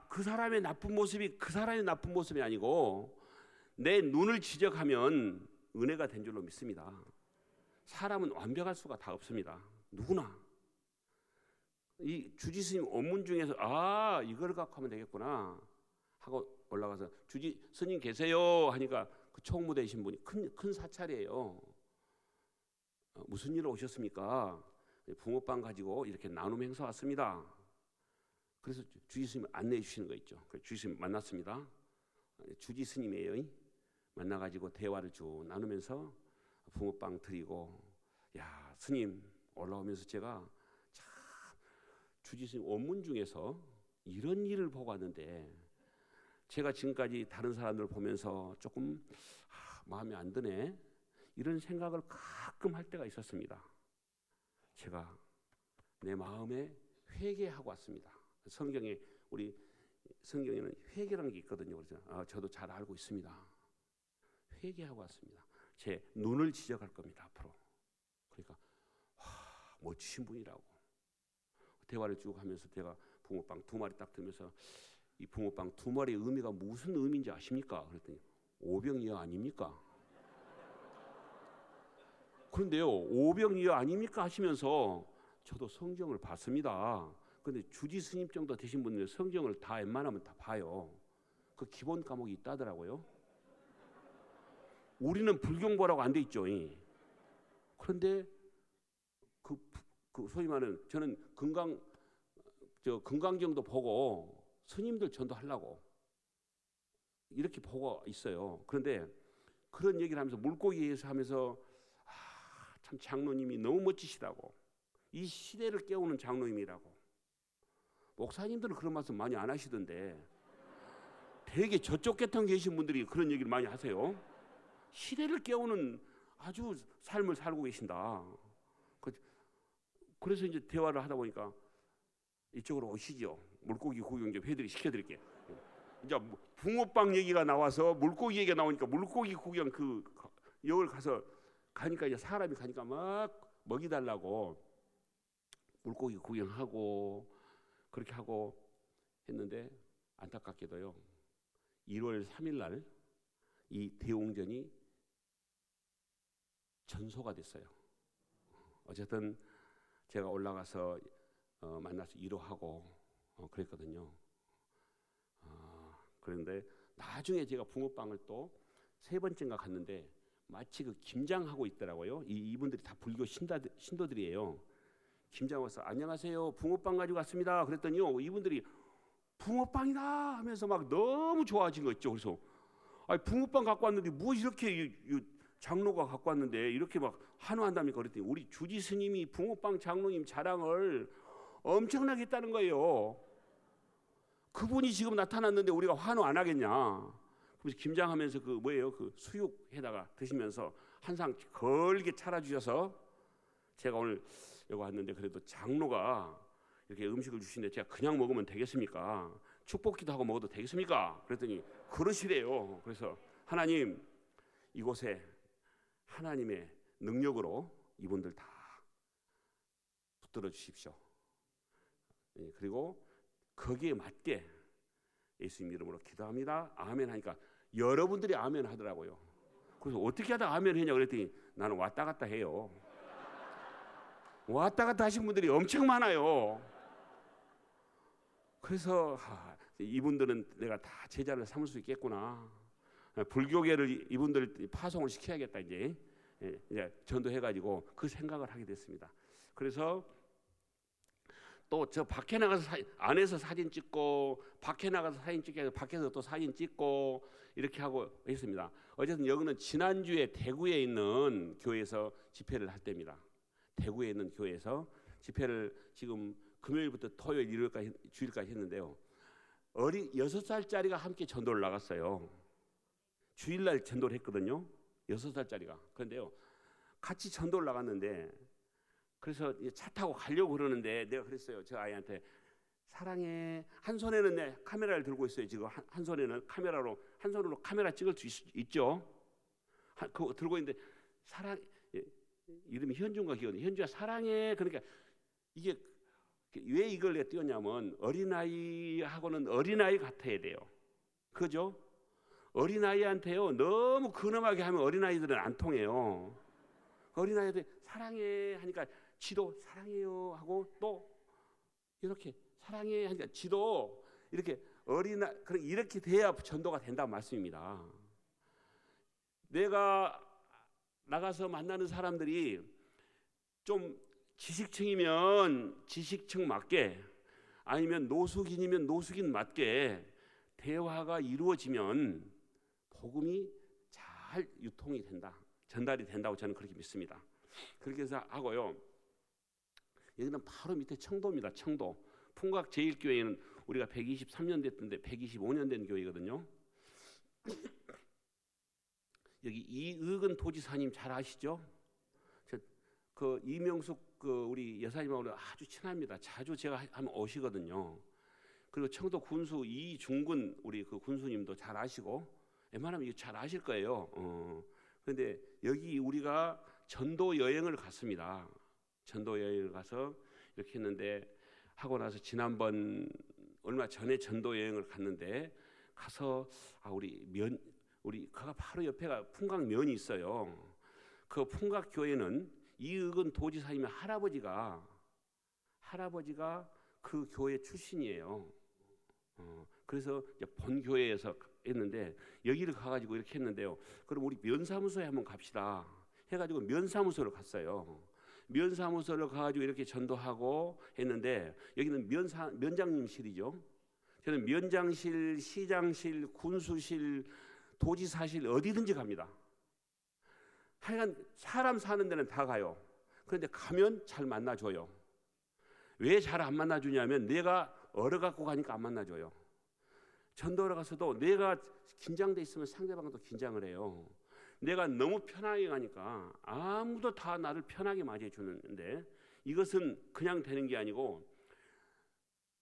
그 사람의 나쁜 모습이 그 사람의 나쁜 모습이 아니고 내 눈을 지적하면 은혜가 된 줄로 믿습니다. 사람은 완벽할 수가 다 없습니다. 누구나. 이 주지스님 원문 중에서 이걸 갖고 하면 되겠구나 하고 올라가서 주지 스님 계세요 하니까 그 총무되신 분이 큰 사찰이에요. 무슨 일로 오셨습니까? 붕어빵 가지고 이렇게 나눔 행사 왔습니다. 그래서 주지스님 안내해 주시는 거 있죠. 주지스님 만났습니다. 주지스님이에요. 만나가지고 대화를 쭉 나누면서 붕어빵 드리고, 야 스님 올라오면서 제가 참 주지스님 원문 중에서 이런 일을 보고 왔는데 제가 지금까지 다른 사람들 보면서 조금 마음에 안 드네, 이런 생각을 가끔 할 때가 있었습니다. 제가 내 마음에 회개하고 왔습니다. 우리 성경에는 회개라는 게 있거든요. 그래서 저도 잘 알고 있습니다. 회개하고 왔습니다. 제 눈을 지적할 겁니다, 앞으로. 그러니까 멋지신 분이라고 대화를 쭉 하면서 제가 붕어빵 2마리 딱 들면서 이 붕어빵 2마리의 의미가 무슨 의미인지 아십니까? 그랬더니 오병이어 아닙니까? 그런데요, 오병이어 아닙니까 하시면서 저도 성경을 봤습니다. 그런데 주지 스님 정도 되신 분들은 성경을 다 웬만하면 다 봐요. 그 기본 과목이 있다더라고요. 우리는 불경보라고 안 돼 있죠. 그런데 그 소위 말하는, 저는 금강경도 보고 스님들 전도하려고 이렇게 보고 있어요. 그런데 그런 얘기를 하면서 물고기에서 하면서 참 장로님이 너무 멋지시다고, 이 시대를 깨우는 장로님이라고. 목사님들은 그런 말씀 많이 안 하시던데 되게 저쪽 계통 계신 분들이 그런 얘기를 많이 하세요. 시대를 깨우는 아주 삶을 살고 계신다. 그래서 이제 대화를 하다 보니까 이쪽으로 오시죠. 물고기 구경 좀 시켜드릴게요. 이제 붕어빵 얘기가 나와서 물고기 얘기가 나오니까 물고기 구경 그 여울 가니까 이제 사람이 가니까 막 먹이 달라고 물고기 구경하고 그렇게 하고 했는데 안타깝게도요. 1월 3일 날 이 대웅전이 전소가 됐어요. 어쨌든 제가 올라가서 만나서 위로하고 그랬거든요. 그런데 나중에 제가 붕어빵을 또 3번째인가 갔는데 마치 그 김장하고 있더라고요. 이분들이 다 불교 신도들이에요. 김장 와서 안녕하세요, 붕어빵 가지고 왔습니다. 그랬더니요, 이분들이 붕어빵이다 하면서 막 너무 좋아하신 거 있죠. 그래서 아니, 붕어빵 갖고 왔는데 뭐 이렇게 장로가 갖고 왔는데 이렇게 막 환호한답니까? 그랬더니 우리 주지 스님이 붕어빵 장로님 자랑을 엄청나게 했다는 거예요. 그분이 지금 나타났는데 우리가 환호 안 하겠냐? 그래서 김장하면서 그 뭐예요? 그 수육에다가 드시면서 한 상 걸게 차려주셔서 제가 오늘 여기 왔는데 그래도 장로가 이렇게 음식을 주시는데 제가 그냥 먹으면 되겠습니까? 축복기도 하고 먹어도 되겠습니까? 그랬더니 그러시래요. 그래서 하나님, 이곳에 하나님의 능력으로 이분들 다 붙들어 주십시오. 그리고 거기에 맞게 예수님 이름으로 기도합니다. 아멘 하니까 여러분들이 아멘 하더라고요. 그래서 어떻게 하다 아멘 했냐 그랬더니 나는 왔다 갔다 해요. 왔다 갔다 하신 분들이 엄청 많아요. 그래서 이분들은 내가 다 제자를 삼을 수 있겠구나. 불교계를 이분들 파송을 시켜야겠다 이제 전도해가지고 그 생각을 하게 됐습니다. 그래서 또 저 밖에 나가서 안에서 사진 찍고 밖에 나가서 사진 찍게 해서 밖에서 또 사진 찍고 이렇게 하고 했습니다. 어쨌든 여기는 지난주에 대구에 있는 교회에서 집회를 할 때입니다. 대구에 있는 교회에서 집회를 지금 금요일부터 토요일, 일요일까지 주일까지 했는데요. 6살짜리가 함께 전도를 나갔어요. 주일날 전도를 했거든요. 6살짜리가. 그런데요, 같이 전도를 나갔는데 그래서 차 타고 가려고 그러는데 내가 그랬어요. 저 아이한테 사랑해. 한 손에는 내 카메라를 들고 있어요. 지금 한 손에는 카메라로 한 손으로 카메라 찍을 수 있죠. 그거 들고 있는데 사랑 이름이 현주인가 기억나. 현주야 사랑해. 그러니까 이게 왜 이걸 내가 띄웠냐면 어린아이하고는 어린아이 같아야 돼요. 그죠? 어린아이한테요 너무 근엄하게 하면 어린아이들은 안 통해요. 어린아이들 사랑해 하니까 지도 사랑해요 하고 또 이렇게 사랑해 하니까 지도 이렇게 이렇게 돼야 전도가 된다는 말씀입니다. 내가 나가서 만나는 사람들이 좀 지식층이면 지식층 맞게 아니면 노숙인이면 노숙인 맞게 대화가 이루어지면 복음이 잘 유통이 된다. 전달이 된다고 저는 그렇게 믿습니다. 그렇게 해서 하고요. 여기는 바로 밑에 청도입니다. 청도. 풍각 제1교회는 우리가 123년 됐던데 125년 된 교회거든요. 여기 이의근 도지사님 잘 아시죠? 그 이명숙 그 우리 여사님하고 아주 친합니다. 자주 제가 하면 오시거든요. 그리고 청도 군수 이중근 우리 그 군수님도 잘 아시고 웬만하면 이거 잘 아실 거예요. 그런데 여기 우리가 전도 여행을 갔습니다. 전도 여행을 가서 이렇게 했는데 하고 나서 지난번 얼마 전에 전도 여행을 갔는데 가서 우리 그가 바로 옆에가 풍각면이 있어요. 그 풍각 교회는 이의근 도지사님의 할아버지가 그 교회 출신이에요. 그래서 이제 본 교회에서 했는데 여기를 가가지고 이렇게 했는데요. 그럼 우리 면사무소에 한번 갑시다. 해가지고 면사무소를 갔어요. 면사무소를 가가지고 이렇게 전도하고 했는데 여기는 면장님실이죠. 저는 면장실, 시장실, 군수실, 도지사실 어디든지 갑니다. 하여간 사람 사는 데는 다 가요. 그런데 가면 잘 만나줘요. 왜 잘 안 만나주냐면 내가 얼어갖고 가니까 안 만나줘요. 전도하러 가서도 내가 긴장돼 있으면 상대방도 긴장을 해요. 내가 너무 편하게 가니까 아무도 다 나를 편하게 맞이해 주는데 이것은 그냥 되는 게 아니고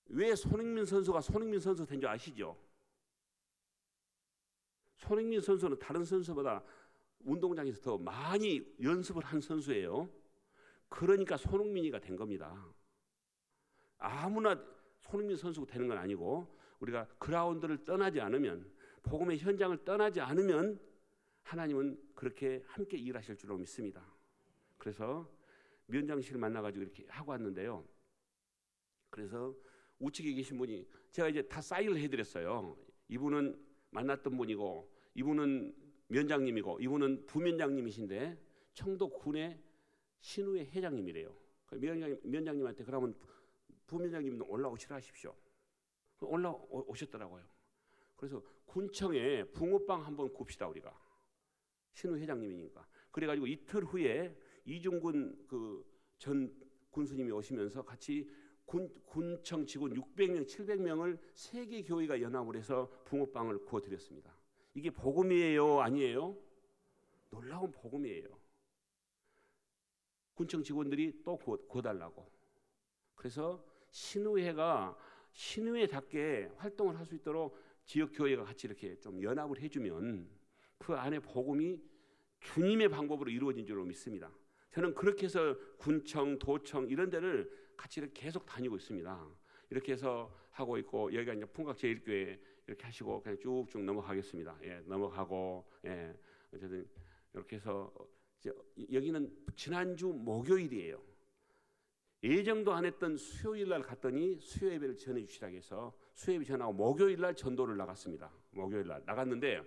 왜 손흥민 선수가 손흥민 선수 된 줄 아시죠? 손흥민 선수는 다른 선수보다 운동장에서 더 많이 연습을 한 선수예요. 그러니까 손흥민이가 된 겁니다. 아무나 손흥민 선수가 되는 건 아니고 우리가 그라운드를 떠나지 않으면 복음의 현장을 떠나지 않으면 하나님은 그렇게 함께 일하실 줄로 믿습니다. 그래서 면장실을 만나가지고 이렇게 하고 왔는데요. 그래서 우측에 계신 분이 제가 이제 다 사인을 해드렸어요. 이분은 만났던 분이고 이분은 면장님이고 이분은 부면장님이신데 청도 군의 신우회 회장님이래요. 면장님한테 그러면 부면장님도 올라오시라 하십시오. 올라오셨더라고요. 그래서 군청에 붕어빵 한번 굽시다 우리가. 신우 회장님이니까. 그래가지고 이틀 후에 이중군 그 전 군수님이 오시면서 같이 군청 직원 600명, 700명을 세 개 교회가 연합을 해서 붕어빵을 구워드렸습니다. 이게 복음이에요, 아니에요? 놀라운 복음이에요. 군청 직원들이 또 구워달라고. 그래서 신우회가 신우회답게 활동을 할 수 있도록 지역 교회가 같이 이렇게 좀 연합을 해주면 그 안에 복음이 주님의 방법으로 이루어진 줄로 믿습니다. 저는 그렇게 해서 군청, 도청 이런 데를 같이 이렇게 계속 다니고 있습니다. 이렇게 해서 하고 있고 여기가 이제 풍각제일교회 이렇게 하시고 그냥 쭉쭉 넘어가겠습니다. 예, 넘어가고 어쨌든 이렇게 해서 이제 여기는 지난주 목요일이에요. 예정도 안 했던 수요일 날 갔더니 수요 예배를 전해 주시라고 해서 수요 예배 전하고 목요일 날 전도를 나갔습니다. 목요일 날 나갔는데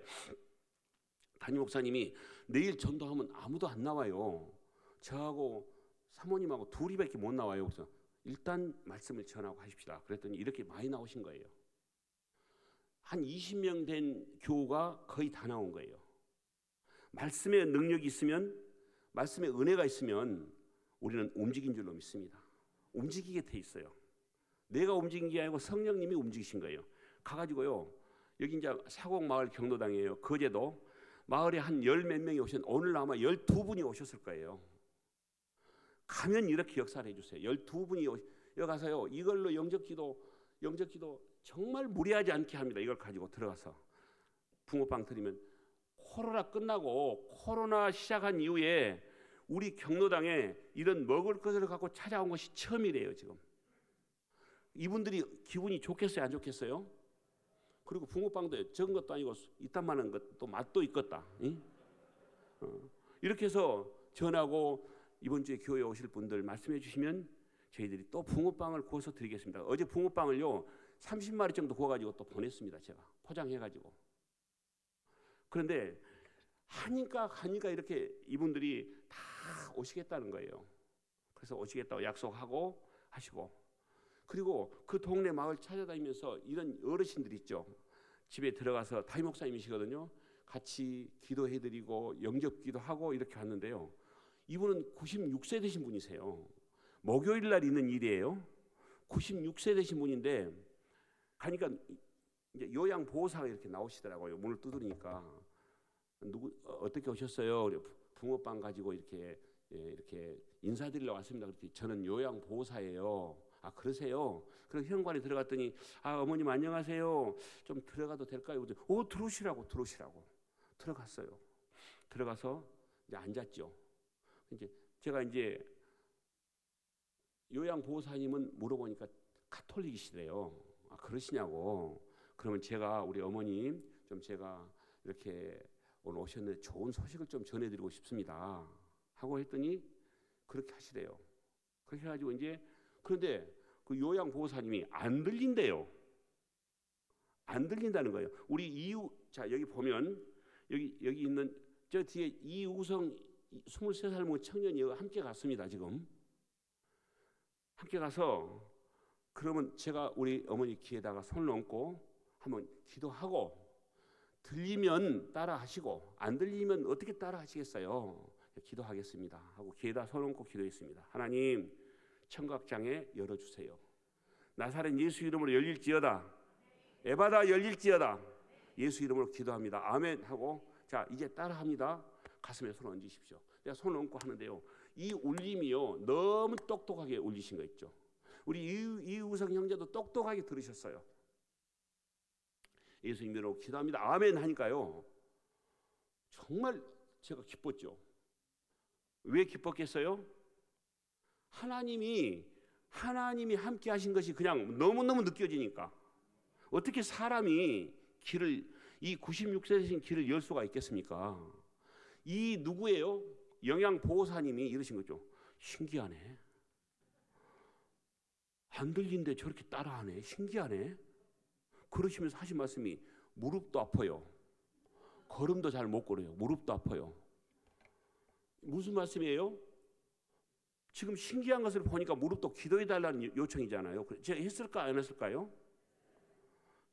담임 목사님이 내일 전도하면 아무도 안 나와요. 저하고 사모님하고 둘이밖에 못 나와요. 그래서 일단 말씀을 전하고 하십시다. 그랬더니 이렇게 많이 나오신 거예요. 한 20명 된 교우가 거의 다 나온 거예요. 말씀의 능력이 있으면, 말씀의 은혜가 있으면 우리는 움직인 줄로 믿습니다. 움직이게 돼 있어요. 내가 움직인 게 아니고 성령님이 움직이신 거예요. 가가지고요. 여기 이제 사곡마을 경로당이에요. 거제도 마을에 한 열 몇 명이 오셨는데 오늘 아마 12분이 오셨을 거예요. 가면 이렇게 역사를 해주세요. 12분이 여기 가서요. 이걸로 영접기도 정말 무리하지 않게 합니다. 이걸 가지고 들어가서 붕어빵 드리면 코로나 끝나고 코로나 시작한 이후에 우리 경로당에 이런 먹을 것을 갖고 찾아온 것이 처음이래요. 지금 이분들이 기분이 좋겠어요, 안 좋겠어요? 그리고 붕어빵도 적은 것도 아니고 이딴만한 것도 맛도 있겠다. 이렇게 해서 전하고 이번 주에 교회에 오실 분들 말씀해 주시면 저희들이 또 붕어빵을 구워서 드리겠습니다. 어제 붕어빵을요 30마리 정도 구워가지고 또 보냈습니다. 제가 포장해가지고. 그런데 하니까 이렇게 이분들이 다 오시겠다는 거예요. 그래서 오시겠다고 약속하고 하시고, 그리고 그 동네 마을 찾아다니면서 이런 어르신들 있죠. 집에 들어가서 담임 목사님이시거든요. 같이 기도해드리고 영접기도 하고 이렇게 왔는데요. 이분은 96세 되신 분이세요. 목요일 날 있는 일이에요. 96세 되신 분인데 가니까 이제 요양보호사가 이렇게 나오시더라고요. 문을 두드리니까 어떻게 오셨어요? 붕어빵 가지고 이렇게 인사드리러 왔습니다. 그랬더니 저는 요양보호사예요. 아 그러세요? 그럼 현관에 들어갔더니 아 어머님 안녕하세요. 좀 들어가도 될까요? 들어오시라고 들어갔어요. 들어가서 이제 앉았죠. 이제 제가 이제 요양보호사님은 물어보니까 가톨릭이시래요. 아 그러시냐고. 그러면 제가 우리 어머님 좀 제가 이렇게 오늘 오셨는데 좋은 소식을 좀 전해드리고 싶습니다 하고 했더니 그렇게 하시래요. 그렇게 해가지고 이제 그런데 그 요양보호사님이 안 들린대요. 안 들린다는 거예요. 우리 이후 자 여기 보면 여기 있는 저 뒤에 이우성 23살 먹은 청년이 함께 갔습니다. 지금 함께 가서 그러면 제가 우리 어머니 귀에다가 손을 얹고 한번 기도하고 들리면 따라하시고 안 들리면 어떻게 따라하시겠어요? 기도하겠습니다 하고 귀에다 손 얹고 기도했습니다. 하나님 청각장애 열어주세요. 나사렛 예수 이름으로 열릴지어다. 에바다 열릴지어다. 예수 이름으로 기도합니다. 아멘 하고 자 이제 따라합니다. 가슴에 손 얹으십시오. 내가 손 얹고 하는데요. 이 울림이요 너무 똑똑하게 울리신 거 있죠. 우리 이우성 형제도 똑똑하게 들으셨어요. 예수님으로 기도합니다. 아멘 하니까요. 정말 제가 기뻤죠. 왜 기뻤겠어요? 하나님이 함께 하신 것이 그냥 너무너무 느껴지니까. 어떻게 사람이 이 96세 되신 길을 열 수가 있겠습니까? 이 누구예요? 영양보호사님이 이러신 거죠. 신기하네. 안 들린데 저렇게 따라하네. 신기하네. 그러시면서 하신 말씀이 무릎도 아파요. 걸음도 잘 못 걸어요. 무릎도 아파요. 무슨 말씀이에요? 지금 신기한 것을 보니까 무릎도 기도해달라는 요청이잖아요. 제가 했을까 안 했을까요?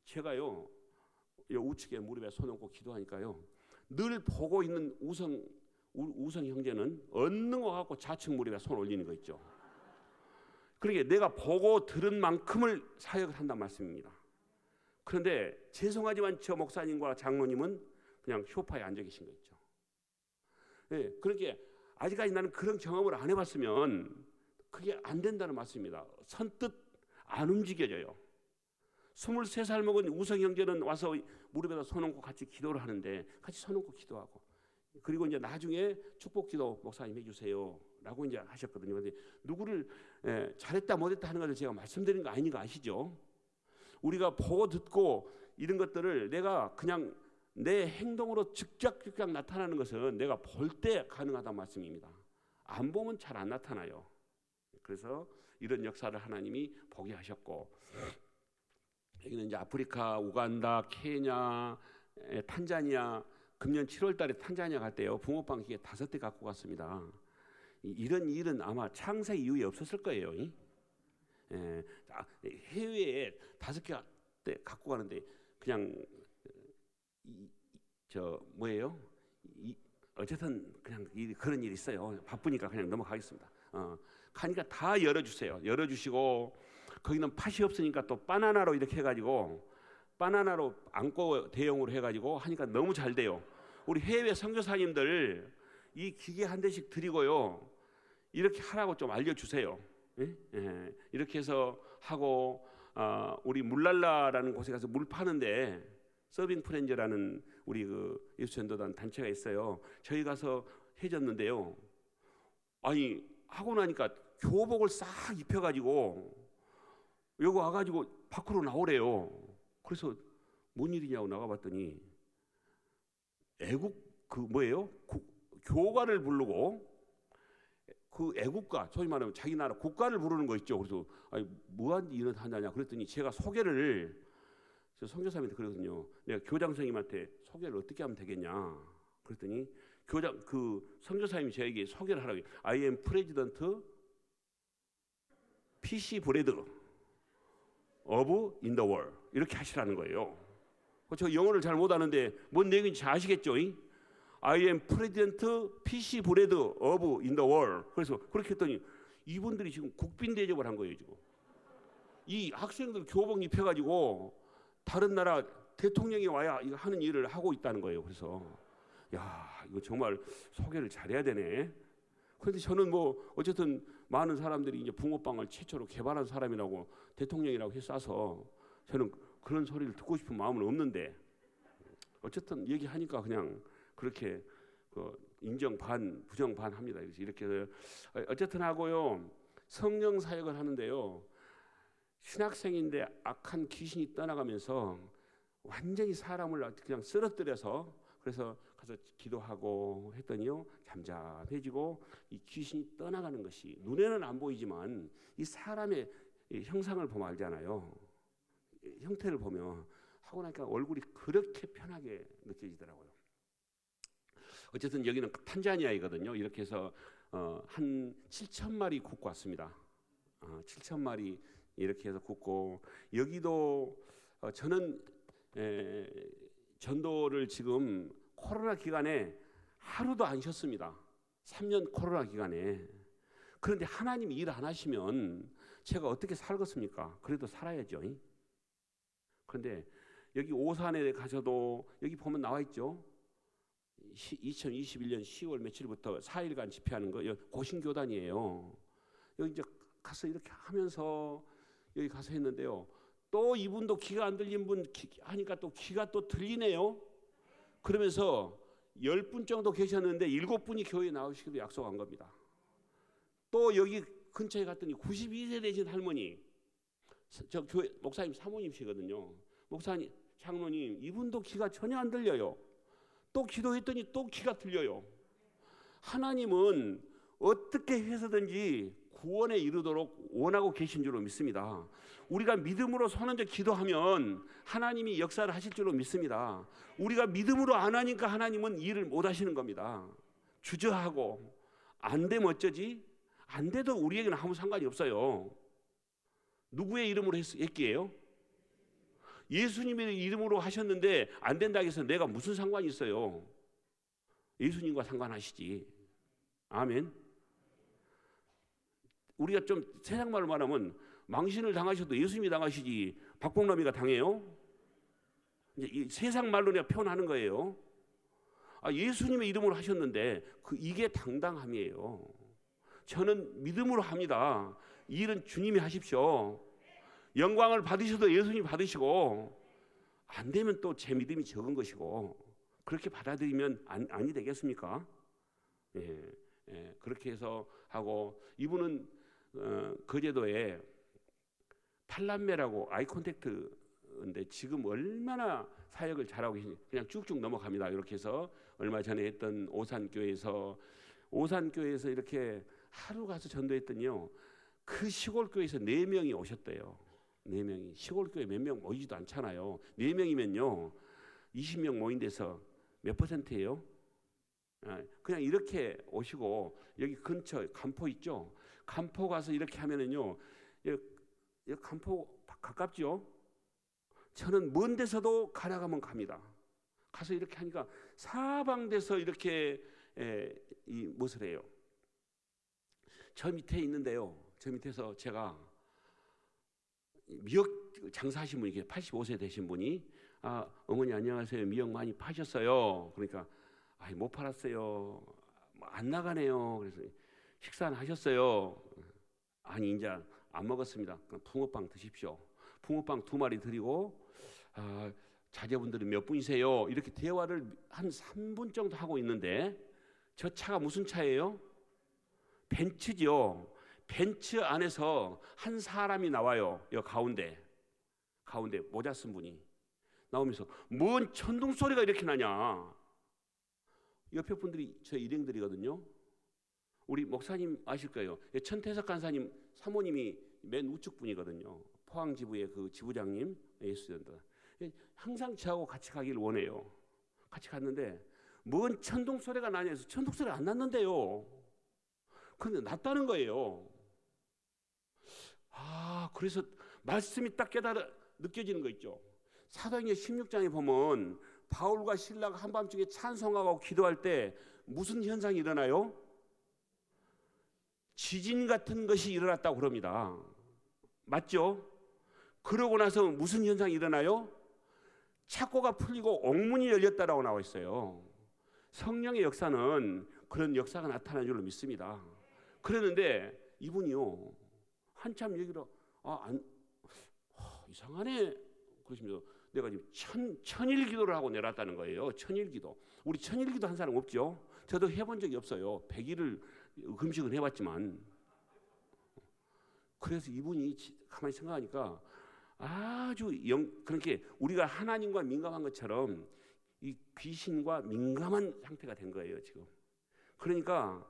제가요 우측에 무릎에 손 얹고 기도하니까요 늘 보고 있는 우성 형제는 얻는 거 갖고 좌측 무릎에 손 올리는 거 있죠. 그러니까 내가 보고 들은 만큼을 사역을 한단 말씀입니다. 그런데 죄송하지만 저 목사님과 장로님은 그냥 소파에 앉아 계신 거 있죠. 네, 그러니까 아직까지 나는 그런 경험을 안 해봤으면 그게 안 된다는 말씀입니다. 선뜻 안 움직여져요. 23살 먹은 우성 형제는 와서 무릎에다 손 얹고 같이 기도를 하는데 같이 손 얹고 기도하고 그리고 이제 나중에 축복기도 목사님 해주세요 라고 이제 하셨거든요. 근데 누구를 잘했다 못했다 하는 것을 제가 말씀드린 거 아닌 거 아시죠? 우리가 보고 듣고 이런 것들을 내가 그냥 내 행동으로 즉각 나타나는 것은 내가 볼 때 가능하다는 말씀입니다. 안 보면 잘 안 나타나요. 그래서 이런 역사를 하나님이 보게 하셨고 여기는 이제 아프리카, 우간다, 케냐, 탄자니아 금년 7월 달에 탄자니아 갈 때요. 붕어빵 기계 5대 갖고 갔습니다. 이런 일은 아마 창세 이후에 없었을 거예요. 해외에 5개 갖고 가는데 그냥 뭐예요? 어쨌든 그냥 그런 일이 있어요. 바쁘니까 그냥 넘어가겠습니다. 가니까 다 열어주세요. 열어주시고 거기는 팥이 없으니까 또 바나나로 이렇게 해가지고 바나나로 안고 대용으로 해가지고 하니까 너무 잘 돼요. 우리 해외 선교사님들 이 기계 한 대씩 드리고요. 이렇게 하라고 좀 알려주세요. 예? 이렇게 해서 하고 우리 물랄라라는 곳에 가서 물 파는데 서빙 프렌즈라는 우리 그 예수전도단 단체가 있어요. 저희 가서 해줬는데요. 아니 하고 나니까 교복을 싹 입혀가지고 여기 와가지고 밖으로 나오래요. 그래서 뭔 일이냐고 나가봤더니 애국 그 뭐예요? 교가를 부르고 그 애국가 소위 말하면 자기 나라 국가를 부르는 거 있죠. 그래서 아니 뭐한 일을 하냐냐 그랬더니 제가 소개를 저 선교사님한테 그러거든요. 내가 교장 선생님한테 소개를 어떻게 하면 되겠냐 그랬더니 교장 그 선교사님이 저에게 소개를 하라고 I am President PC 브레드 of in the world 이렇게 하시라는 거예요. 저 영어를 잘 못하는데 뭔 내용인지 잘 아시겠죠? I am President PC 브레드 of in the world. 그래서 그렇게 했더니 이분들이 지금 국빈 대접을 한 거예요. 지금 이 학생들 교복 입혀가지고 다른 나라 대통령이 와야 이거 하는 일을 하고 있다는 거예요. 그래서 야 이거 정말 소개를 잘해야 되네. 그런데 저는 뭐 어쨌든 많은 사람들이 이제 붕어빵을 최초로 개발한 사람이라고 대통령이라고 해싸서 저는 그런 소리를 듣고 싶은 마음은 없는데 어쨌든 얘기하니까 그냥 그렇게 그 인정 반 부정 반 합니다. 이렇게 어쨌든 하고요. 성령 사역을 하는데요. 신학생인데 악한 귀신이 떠나가면서 완전히 사람을 그냥 쓰러뜨려서 그래서 가서 기도하고 했더니요 잠잠해지고 이 귀신이 떠나가는 것이 눈에는 안 보이지만 이 사람의 형상을 보면 알잖아요. 형태를 보면 하고 나니까 얼굴이 그렇게 편하게 느껴지더라고요. 어쨌든 여기는 탄자니아이거든요. 이렇게 해서 한 7,000마리 굽고 왔습니다. 7,000마리 이렇게 해서 굽고 여기도 저는 전도를 지금 코로나 기간에 하루도 안 쉬었습니다. 3년 코로나 기간에. 그런데 하나님이 일 안 하시면 제가 어떻게 살겠습니까? 그래도 살아야죠. 그런데 여기 오산에 가셔도 여기 보면 나와 있죠. 2021년 10월 며칠부터 4일간 집회하는 거 고신교단이에요. 여기 이제 가서 이렇게 하면서 여기 가서 했는데요. 또 이분도 귀가 안 들린 분 하니까 또 귀가 또 들리네요. 그러면서 10분 정도 계셨는데 7분이 교회에 나오시기로 약속한 겁니다. 또 여기 근처에 갔더니 92세 되신 할머니, 저 교회 목사님 사모님이시거든요. 목사님, 장로님, 이분도 귀가 전혀 안 들려요. 또 기도했더니 또 귀가 들려요. 하나님은 어떻게 해서든지 구원에 이르도록 원하고 계신 줄로 믿습니다. 우리가 믿음으로 손 얹어 기도하면 하나님이 역사를 하실 줄로 믿습니다. 우리가 믿음으로 안 하니까 하나님은 일을 못 하시는 겁니다. 주저하고 안 되면 어쩌지? 안 돼도 우리에게는 아무 상관이 없어요. 누구의 이름으로 했기에요? 예수님의 이름으로 하셨는데 안 된다 해서 내가 무슨 상관이 있어요? 예수님과 상관하시지. 아멘. 우리가 좀 세상 말로 말하면 망신을 당하셔도 예수님이 당하시지 박봉남이가 당해요? 이제 이 세상 말로 내가 표현하는 거예요. 예수님의 이름으로 하셨는데 이게 당당함이에요. 저는 믿음으로 합니다. 이 일은 주님이 하십시오. 영광을 받으셔도 예수님이 받으시고 안 되면 또 제 믿음이 적은 것이고 그렇게 받아들이면 아니 되겠습니까? 그렇게 해서 하고 이분은 거제도에 팔남매라고 아이콘택트인데 지금 얼마나 사역을 잘하고 계신지 그냥 쭉쭉 넘어갑니다. 이렇게 해서 얼마 전에 했던 오산교회에서 이렇게 하루 가서 전도했더니요. 그 시골교회에서 4명이 오셨대요. 4명이. 시골교회 몇 명 모이지도 않잖아요. 4명이면요. 20명 모인 데서 몇 %예요? 그냥 이렇게 오시고 여기 근처 간포 있죠? 간포 가서 이렇게 하면은요. 여기 간포 가깝죠? 저는 먼 데서도 가라가면 갑니다. 가서 이렇게 하니까 사방돼서 이렇게 이 무엇을 해요? 저 밑에 있는데요. 저 밑에서 제가 미역 장사하신 분이 85세 되신 분이 어머니 안녕하세요. 미역 많이 파셨어요. 그러니까 못 팔았어요. 안 나가네요. 그래서 식사는 하셨어요. 아니 이제 안 먹었습니다. 그럼 붕어빵 드십시오. 붕어빵 2마리 드리고 자제분들은 몇 분이세요? 이렇게 대화를 한 3분 정도 하고 있는데 저 차가 무슨 차예요? 벤츠죠. 벤츠 안에서 한 사람이 나와요. 여기 가운데 모자 쓴 분이 나오면서 뭔 천둥 소리가 이렇게 나냐. 옆에 분들이 저 일행들이거든요. 우리 목사님 아실 거예요. 천태석 간사님 사모님이 맨 우측 분이거든요. 포항 지부의 그 지부장님 예수전도 항상 저하고 같이 가길 원해요. 같이 갔는데 뭔 천둥 소리가 나냐 해서 천둥 소리가 안 났는데요. 그런데 났다는 거예요. 그래서 말씀이 딱 느껴지는 거 있죠. 사도행전 16장에 보면 바울과 실라가 한밤중에 찬송하고 기도할 때 무슨 현상이 일어나요? 지진 같은 것이 일어났다고 그럽니다. 맞죠? 그러고 나서 무슨 현상이 일어나요? 창고가 풀리고 옥문이 열렸다라고 나와 있어요. 성령의 역사는 그런 역사가 나타나는 줄로 믿습니다. 그랬는데 이분이요. 한참 얘기를 이상하네 그러시면서 내가 지금 천일 기도를 하고 내렸다는 거예요. 천일 기도. 우리 천일 기도 한 사람 없죠? 저도 해본 적이 없어요. 100일을 금식을 해봤지만. 그래서 이분이 가만히 생각하니까 아주 그렇게 우리가 하나님과 민감한 것처럼 이 귀신과 민감한 상태가 된 거예요 지금. 그러니까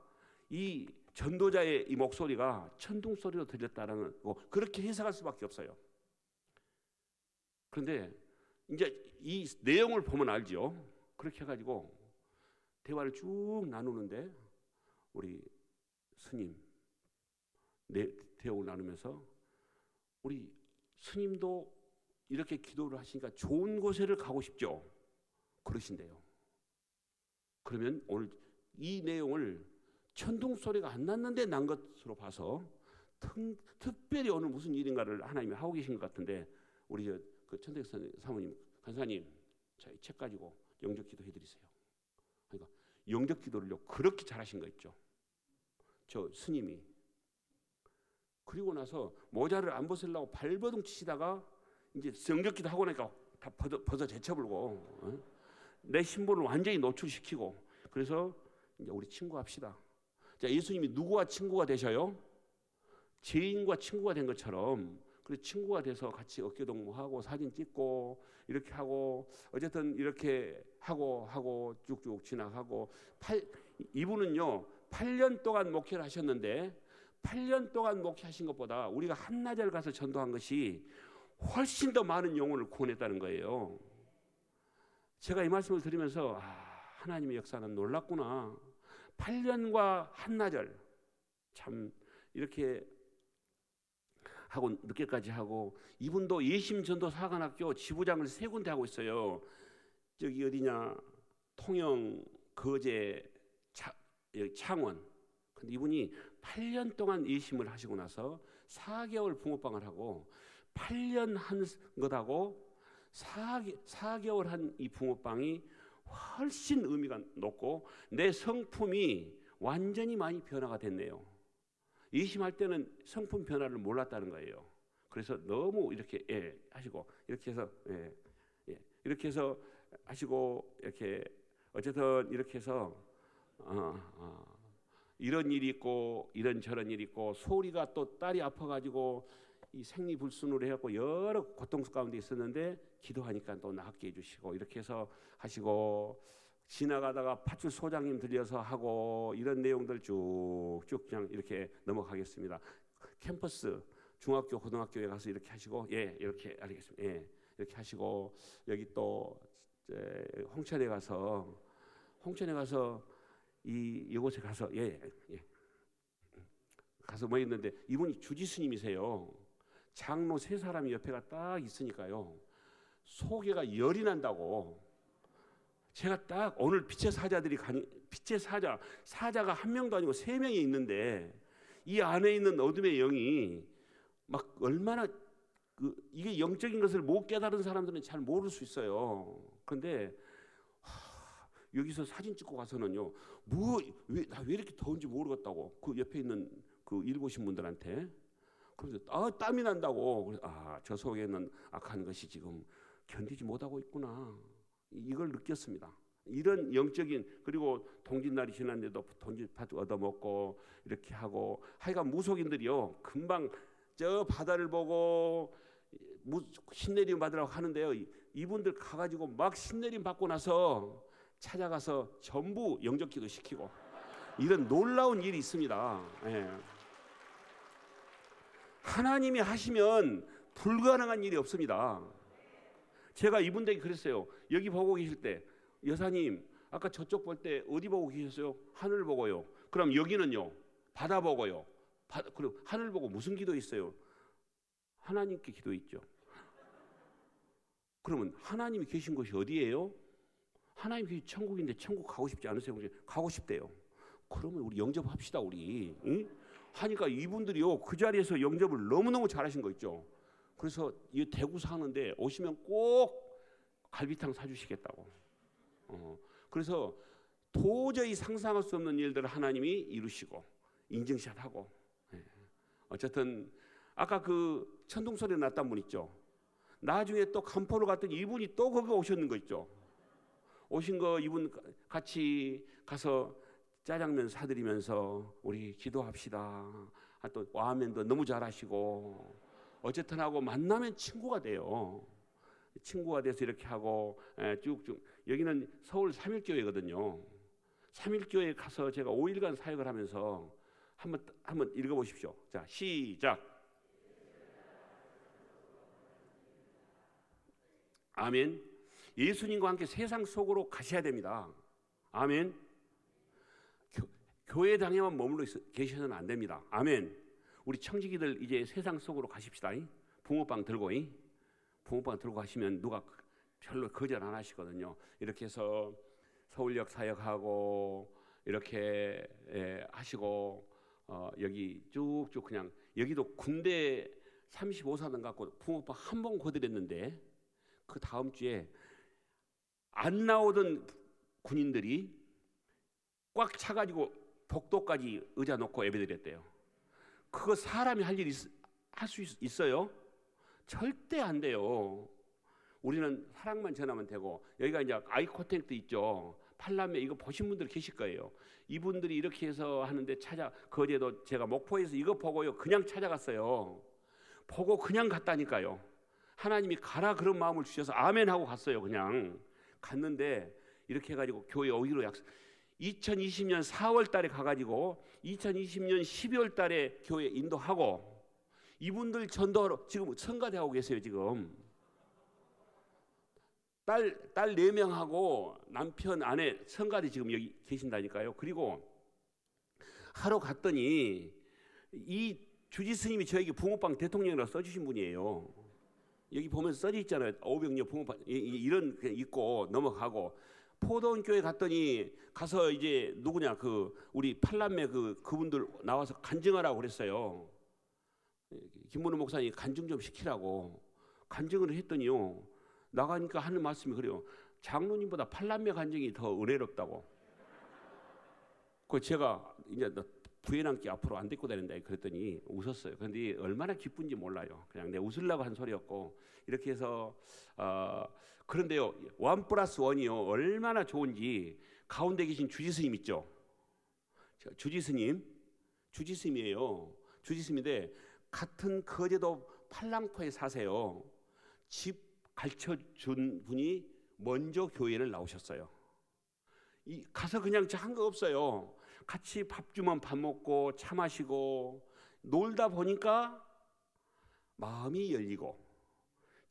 이 전도자의 이 목소리가 천둥 소리로 들렸다라는 거 그렇게 해석할 수밖에 없어요. 그런데 이제 이 내용을 보면 알죠. 그렇게 해가지고 대화를 쭉 나누는데 우리 스님 대화를 나누면서 우리 스님도 이렇게 기도를 하시니까 좋은 곳에를 가고 싶죠. 그러신대요. 그러면 오늘 이 내용을 천둥 소리가 안 났는데 난 것으로 봐서 특별히 오늘 무슨 일인가를 하나님이 하고 계신 것 같은데 우리 그 천택 사모님 간사님 자, 이 책 가지고 영접 기도해 드리세요. 그러니까 영접 기도를요 그렇게 잘하신 거 있죠. 저 스님이. 그리고 나서 모자를 안 벗으려고 발버둥 치시다가 이제 영접 기도 하고 나니까 다 벗어 제쳐불고 내 신분을 완전히 노출시키고 그래서 이제 우리 친구합시다. 자, 예수님이 누구와 친구가 되셔요? 죄인과 친구가 된 것처럼 그래서 친구가 돼서 같이 어깨동무하고 사진 찍고 이렇게 하고 어쨌든 이렇게 하고 쭉쭉 지나가고 이분은요 8년 동안 목회를 하셨는데 8년 동안 목회하신 것보다 우리가 한나절 가서 전도한 것이 훨씬 더 많은 영혼을 구원했다는 거예요. 제가 이 말씀을 들으면서 하나님의 역사는 놀랍구나. 8년과 한나절 참 이렇게 하고 늦게까지 하고 이분도 예심전도사관학교 지부장을 3군데 하고 있어요. 저기 어디냐 통영, 거제, 창원. 근데 이분이 8년 동안 예심을 하시고 나서 4개월 붕어빵을 하고 8년 한 것하고 4개월 한 이 붕어빵이 훨씬 의미가 높고 내 성품이 완전히 많이 변화가 됐네요. 예심할 때는 성품 변화를 몰랐다는 거예요. 그래서 너무 이렇게 하시고 이렇게 해서 이렇게 해서 하시고 이렇게 어쨌든 이렇게 해서 이런 일이 있고 이런 저런 일이 있고 소리가 또 딸이 아파가지고 이 생리불순으로 해갖고 여러 고통수 가운데 있었는데 기도하니까 또 낫게 해주시고 이렇게 해서 하시고 지나가다가 파출 소장님 들려서 하고 이런 내용들 쭉쭉 그냥 이렇게 넘어가겠습니다. 캠퍼스 중학교 고등학교에 가서 이렇게 하시고 이렇게 알겠습니다. 이렇게 하시고 여기 또 홍천에 가서 이곳에 가서 가서 뭐 했는데 이분이 주지스님이세요. 장로 3사람이 옆에가 딱 있으니까요 소개가 열이 난다고. 제가 딱 오늘 빛의 사자들이 빛의 사자가 1명도 아니고 3명이 있는데 이 안에 있는 어둠의 영이 막 얼마나 이게 영적인 것을 못 깨달은 사람들은 잘 모를 수 있어요. 그런데 여기서 사진 찍고 가서는요 나 왜 이렇게 더운지 모르겠다고 그 옆에 있는 그 읽으신 분들한테 그래서 땀이 난다고. 그래서 저 속에는 악한 것이 지금 견디지 못하고 있구나. 이걸 느꼈습니다. 이런 영적인 그리고 동짓날이 지났는데도 동짓밭 얻어먹고 이렇게 하고 하여간 무속인들이요 금방 저 바다를 보고 신내림 받으라고 하는데요 이분들 가가지고 막 신내림 받고 나서 찾아가서 전부 영접기도 시키고 이런 놀라운 일이 있습니다. 하나님이 하시면 불가능한 일이 없습니다. 제가 이분들에게 그랬어요. 여기 보고 계실 때 여사님 아까 저쪽 볼 때 어디 보고 계셨어요? 하늘 보고요. 그럼 여기는요? 바다 보고요. 그리고 하늘 보고 무슨 기도 있어요? 하나님께 기도 있죠. 그러면 하나님이 계신 곳이 어디예요? 하나님 계신 천국인데 천국 가고 싶지 않으세요? 가고 싶대요. 그러면 우리 영접합시다 우리. 응? 하니까 이분들이요 그 자리에서 영접을 너무너무 잘하신 거 있죠. 그래서 이 대구 사는데 오시면 꼭 갈비탕 사주시겠다고. 그래서 도저히 상상할 수 없는 일들을 하나님이 이루시고 인증샷하고. 어쨌든 아까 그 천둥소리 났던 분 있죠. 나중에 또 간포를 갔더니 이분이 또 거기 오셨는 거 있죠. 오신 거 이분 같이 가서 짜장면 사드리면서 우리 기도합시다. 또 와면도 너무 잘하시고 어쨌든 하고 만나면 친구가 돼요. 친구가 돼서 이렇게 하고 쭉쭉 여기는 서울 3일교회거든요. 3일교회 가서 제가 5일간 사역을 하면서 한번 읽어보십시오. 자 시작. 아멘. 예수님과 함께 세상 속으로 가셔야 됩니다. 아멘. 교회 당에만 머물러 계셔서는 안 됩니다. 아멘. 우리 청지기들 이제 세상 속으로 가십시다. 붕어빵 들고 붕어빵 들고 가시면 누가 별로 거절 안 하시거든요. 이렇게 해서 서울역 사역하고 이렇게 하시고 여기 쭉쭉 그냥 여기도 군대 35사단 갖고 붕어빵 한 번 거드렸는데 그 다음 주에 안 나오던 군인들이 꽉 차가지고 복도까지 의자 놓고 예배드렸대요. 그거 사람이 할 일 할 수 있어요? 절대 안 돼요. 우리는 사랑만 전하면 되고, 여기가 이제 아이 콘택트 있죠. 팔남매 이거 보신 분들 계실 거예요. 이분들이 이렇게 해서 하는데 거제도 제가 목포에서 이거 보고요 그냥 찾아갔어요. 보고 그냥 갔다니까요. 하나님이 가라 그런 마음을 주셔서 아멘 하고 갔어요. 그냥 갔는데 이렇게 해가지고 교회 오기로 2020년 4월 달에 가가지고 2020년 12월 달에 교회 인도하고, 이분들 전도하러 지금 성가대하고 계세요. 지금 딸 4명하고 남편 아내 성가대 지금 여기 계신다니까요. 그리고 하러 갔더니 이 주지 스님이 저에게 붕어빵 대통령이라고 써주신 분이에요. 여기 보면 써져 있잖아요. 500년 붕어빵 이런 있고 넘어가고, 포도원 교회 갔더니 가서 이제 누구냐 우리 팔남매 그분들 나와서 간증하라고 그랬어요. 김문호 목사님 간증 좀 시키라고 간증을 했더니요, 나가니까 하는 말씀이 그래요. 장로님보다 팔남매 간증이 더 은혜롭다고. 그 제가 이제 너 부인함께 앞으로 안 데리고 다닌다 그랬더니 웃었어요. 그런데 얼마나 기쁜지 몰라요. 그냥 내 웃으려고 한 소리였고, 이렇게 해서 그런데요 1+1이요 얼마나 좋은지, 가운데 계신 주지스님 있죠. 주지스님이에요. 주지스님인데 같은 거제도 팔랑포에 사세요. 집 가르쳐준 분이 먼저 교회를 나오셨어요. 가서 그냥 한 거 없어요. 같이 밥 주면 밥 먹고 차 마시고 놀다 보니까 마음이 열리고,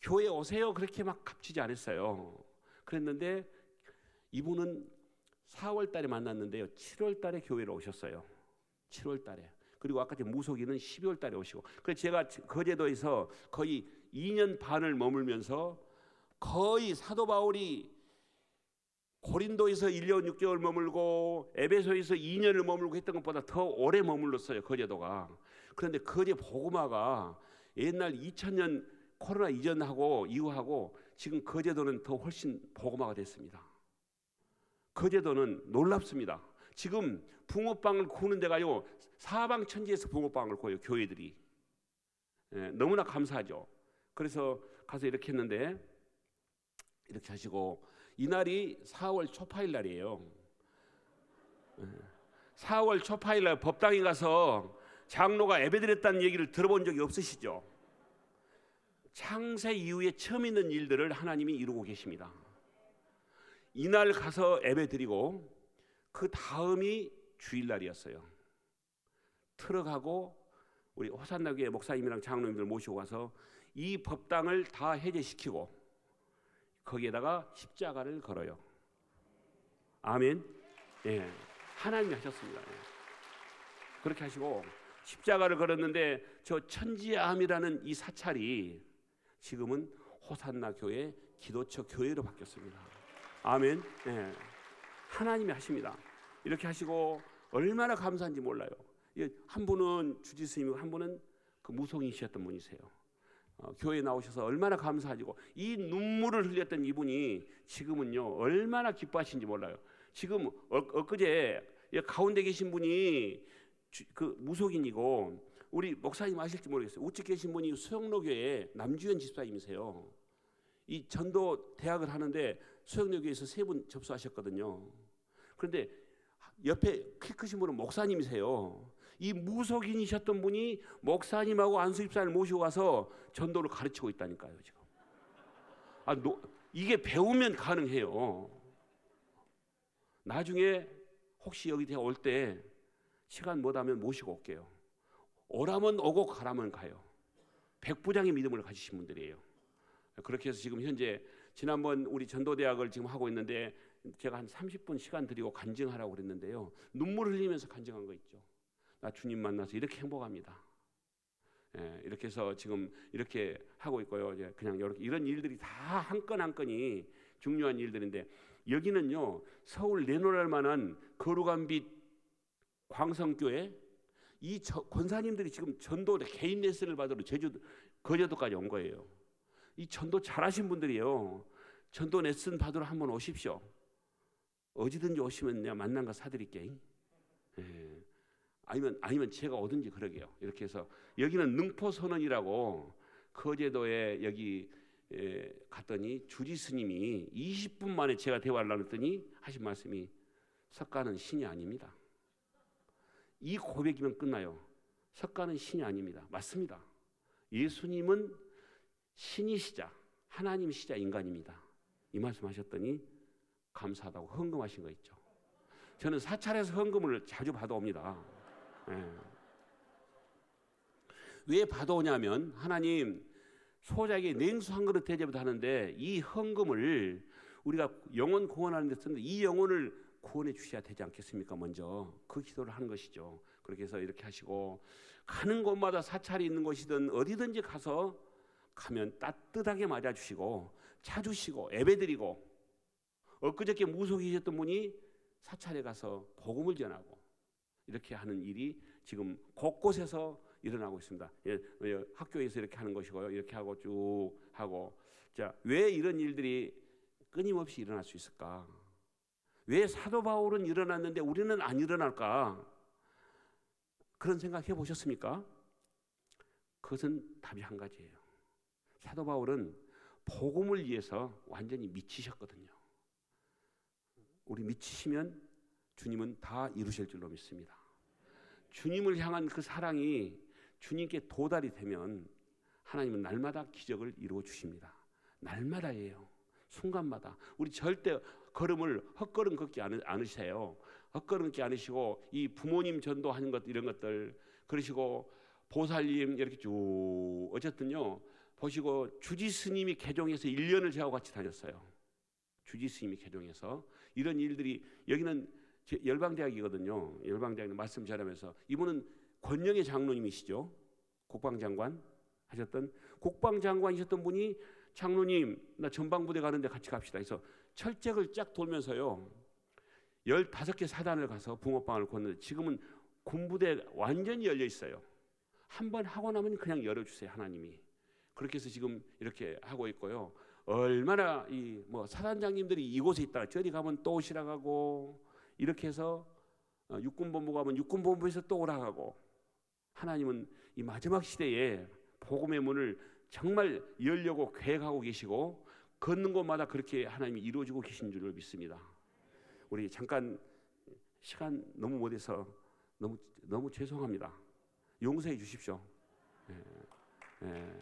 교회 오세요 그렇게 막 값지지 않았어요. 그랬는데 이분은 4월 달에 만났는데요 7월 달에 교회로 오셨어요. 7월 달에. 그리고 아까 무속인은 12월 달에 오시고, 그래서 제가 거제도에서 거의 2년 반을 머물면서, 거의 사도 바울이 고린도에서 1년 6개월 머물고 에베소에서 2년을 머물고 했던 것보다 더 오래 머물렀어요 거제도가. 그런데 거제 복음화가 옛날 2000년 코로나 이전하고 이후하고 지금 거제도는 더 훨씬 복음화가 됐습니다. 거제도는 놀랍습니다. 지금 붕어빵을 구우는 데가요 사방천지에서 붕어빵을 구워요 교회들이. 너무나 감사하죠. 그래서 가서 이렇게 했는데, 이렇게 하시고, 이날이 4월 초파일 날이에요. 4월 초파일 날 법당에 가서 장로가 예배드렸다는 얘기를 들어본 적이 없으시죠? 창세 이후에 처음 있는 일들을 하나님이 이루고 계십니다. 이날 가서 예배드리고 그 다음이 주일날이었어요. 트럭하고 우리 호산나교회 목사님이랑 장로님들 모시고 가서 이 법당을 다 해제시키고 거기에다가 십자가를 걸어요. 아멘. 예, 하나님이 하셨습니다. 예. 그렇게 하시고 십자가를 걸었는데 저 천지암이라는 이 사찰이 지금은 호산나 교회 기도처 교회로 바뀌었습니다. 아멘. 예. 하나님이 하십니다. 이렇게 하시고 얼마나 감사한지 몰라요. 한 분은 주지스님이고 한 분은 그 무속인이셨던 분이세요. 교회에 나오셔서 얼마나 감사하시고, 이 눈물을 흘렸던 이분이 지금은요 얼마나 기뻐하시는지 몰라요. 지금 엊그제 가운데 계신 분이 그 무속인이고, 우리 목사님 아실지 모르겠어요. 우측 계신 분이 수영로교회 남주현 집사님이세요. 이 전도 대학을 하는데 수영로교회에서 3분 접수하셨거든요. 그런데 옆에 키 크신 분은 목사님이세요. 이 무속인이셨던 분이 목사님하고 안수 집사를 모시고 가서 전도를 가르치고 있다니까요 지금. 이게 배우면 가능해요. 나중에 혹시 여기 제가 올 때 시간 못하면 모시고 올게요. 오라면 오고 가라면 가요. 백부장의 믿음을 가지신 분들이에요. 그렇게 해서 지금 현재 지난번 우리 전도대학을 지금 하고 있는데 제가 한 30분 시간 드리고 간증하라고 그랬는데요. 눈물 흘리면서 간증한 거 있죠. 나 주님 만나서 이렇게 행복합니다. 예, 이렇게 해서 지금 이렇게 하고 있고요. 이제 그냥 이런 일들이 다 한 건 한 건이 중요한 일들인데, 여기는요 서울 내놓을 만한 거룩한 빛 광성교회 이 권사님들이 지금 전도 개인 레슨을 받으러 거제도까지 온 거예요. 이 전도 잘하신 분들이에요. 전도 레슨 받으러 한번 오십시오. 어디든지 오시면 내가 만난 거 사드릴게. 예. 아니면 제가 오든지 그러게요. 이렇게 해서 여기는 능포선언이라고 거제도에 여기 갔더니 주지 스님이 20분 만에 제가 대화를 나눴더니 하신 말씀이 석가는 신이 아닙니다. 이 고백이면 끝나요. 석가는 신이 아닙니다. 맞습니다. 예수님은 신이시자 하나님이시자 인간입니다. 이 말씀하셨더니 감사하다고 헌금하신 거 있죠. 저는 사찰에서 헌금을 자주 받아옵니다. 예. 왜 받아오냐면 하나님 소작에 냉수 한 그릇 대접도 하는데 이 헌금을 우리가 영혼 구원하는 데 쓰는데 이 영혼을 구원해 주셔야 되지 않겠습니까? 먼저 그 기도를 하는 것이죠. 그렇게 해서 이렇게 하시고 가는 곳마다 사찰이 있는 곳이든 어디든지 가면 따뜻하게 맞아주시고 차 주시고 예배드리고 엊그저께 무속이셨던 분이 사찰에 가서 복음을 전하고 이렇게 하는 일이 지금 곳곳에서 일어나고 있습니다. 학교에서 이렇게 하는 것이고요. 이렇게 하고 쭉 하고 자, 왜 이런 일들이 끊임없이 일어날 수 있을까? 왜 사도 바울은 일어났는데 우리는 안 일어날까? 그런 생각 해보셨습니까? 그것은 답이 한 가지예요. 사도 바울은 복음을 위해서 완전히 미치셨거든요. 우리 미치시면 주님은 다 이루실 줄로 믿습니다. 주님을 향한 그 사랑이 주님께 도달이 되면 하나님은 날마다 기적을 이루어 주십니다. 날마다예요. 순간마다. 우리 절대 걸음을 헛걸음 걷지 않으세요. 헛걸음 걷지 않으시고 이 부모님 전도하는 것 이런 것들 그러시고 보살님 이렇게 쭉 어쨌든요. 보시고 주지 스님이 개종해서 1년을 저하고 같이 다녔어요. 주지 스님이 개종해서 이런 일들이 여기는 열방대학이거든요. 열방대학 말씀 잘하면서 이분은 권영의 장로님이시죠. 국방장관 하셨던 국방장관이셨던 분이 장로님 나 전방부대 가는데 같이 갑시다 해서 철책을 쫙 돌면서요 15개 사단을 가서 붕어빵을 걷는데 지금은 군부대 완전히 열려 있어요. 한번 하고 나면 그냥 열어주세요 하나님이. 그렇게 해서 지금 이렇게 하고 있고요. 얼마나 이 뭐 사단장님들이 이곳에 있다가 저리 가면 또 오시라 가고 이렇게 해서 육군본부 가면 육군본부에서 또 오라 가고 하나님은 이 마지막 시대에 복음의 문을 정말 열려고 계획하고 계시고 걷는 곳마다 그렇게 하나님이 이루어지고 계신 줄을 믿습니다. 우리 잠깐 시간 너무 못해서 너무 죄송합니다. 용서해 주십시오. 예.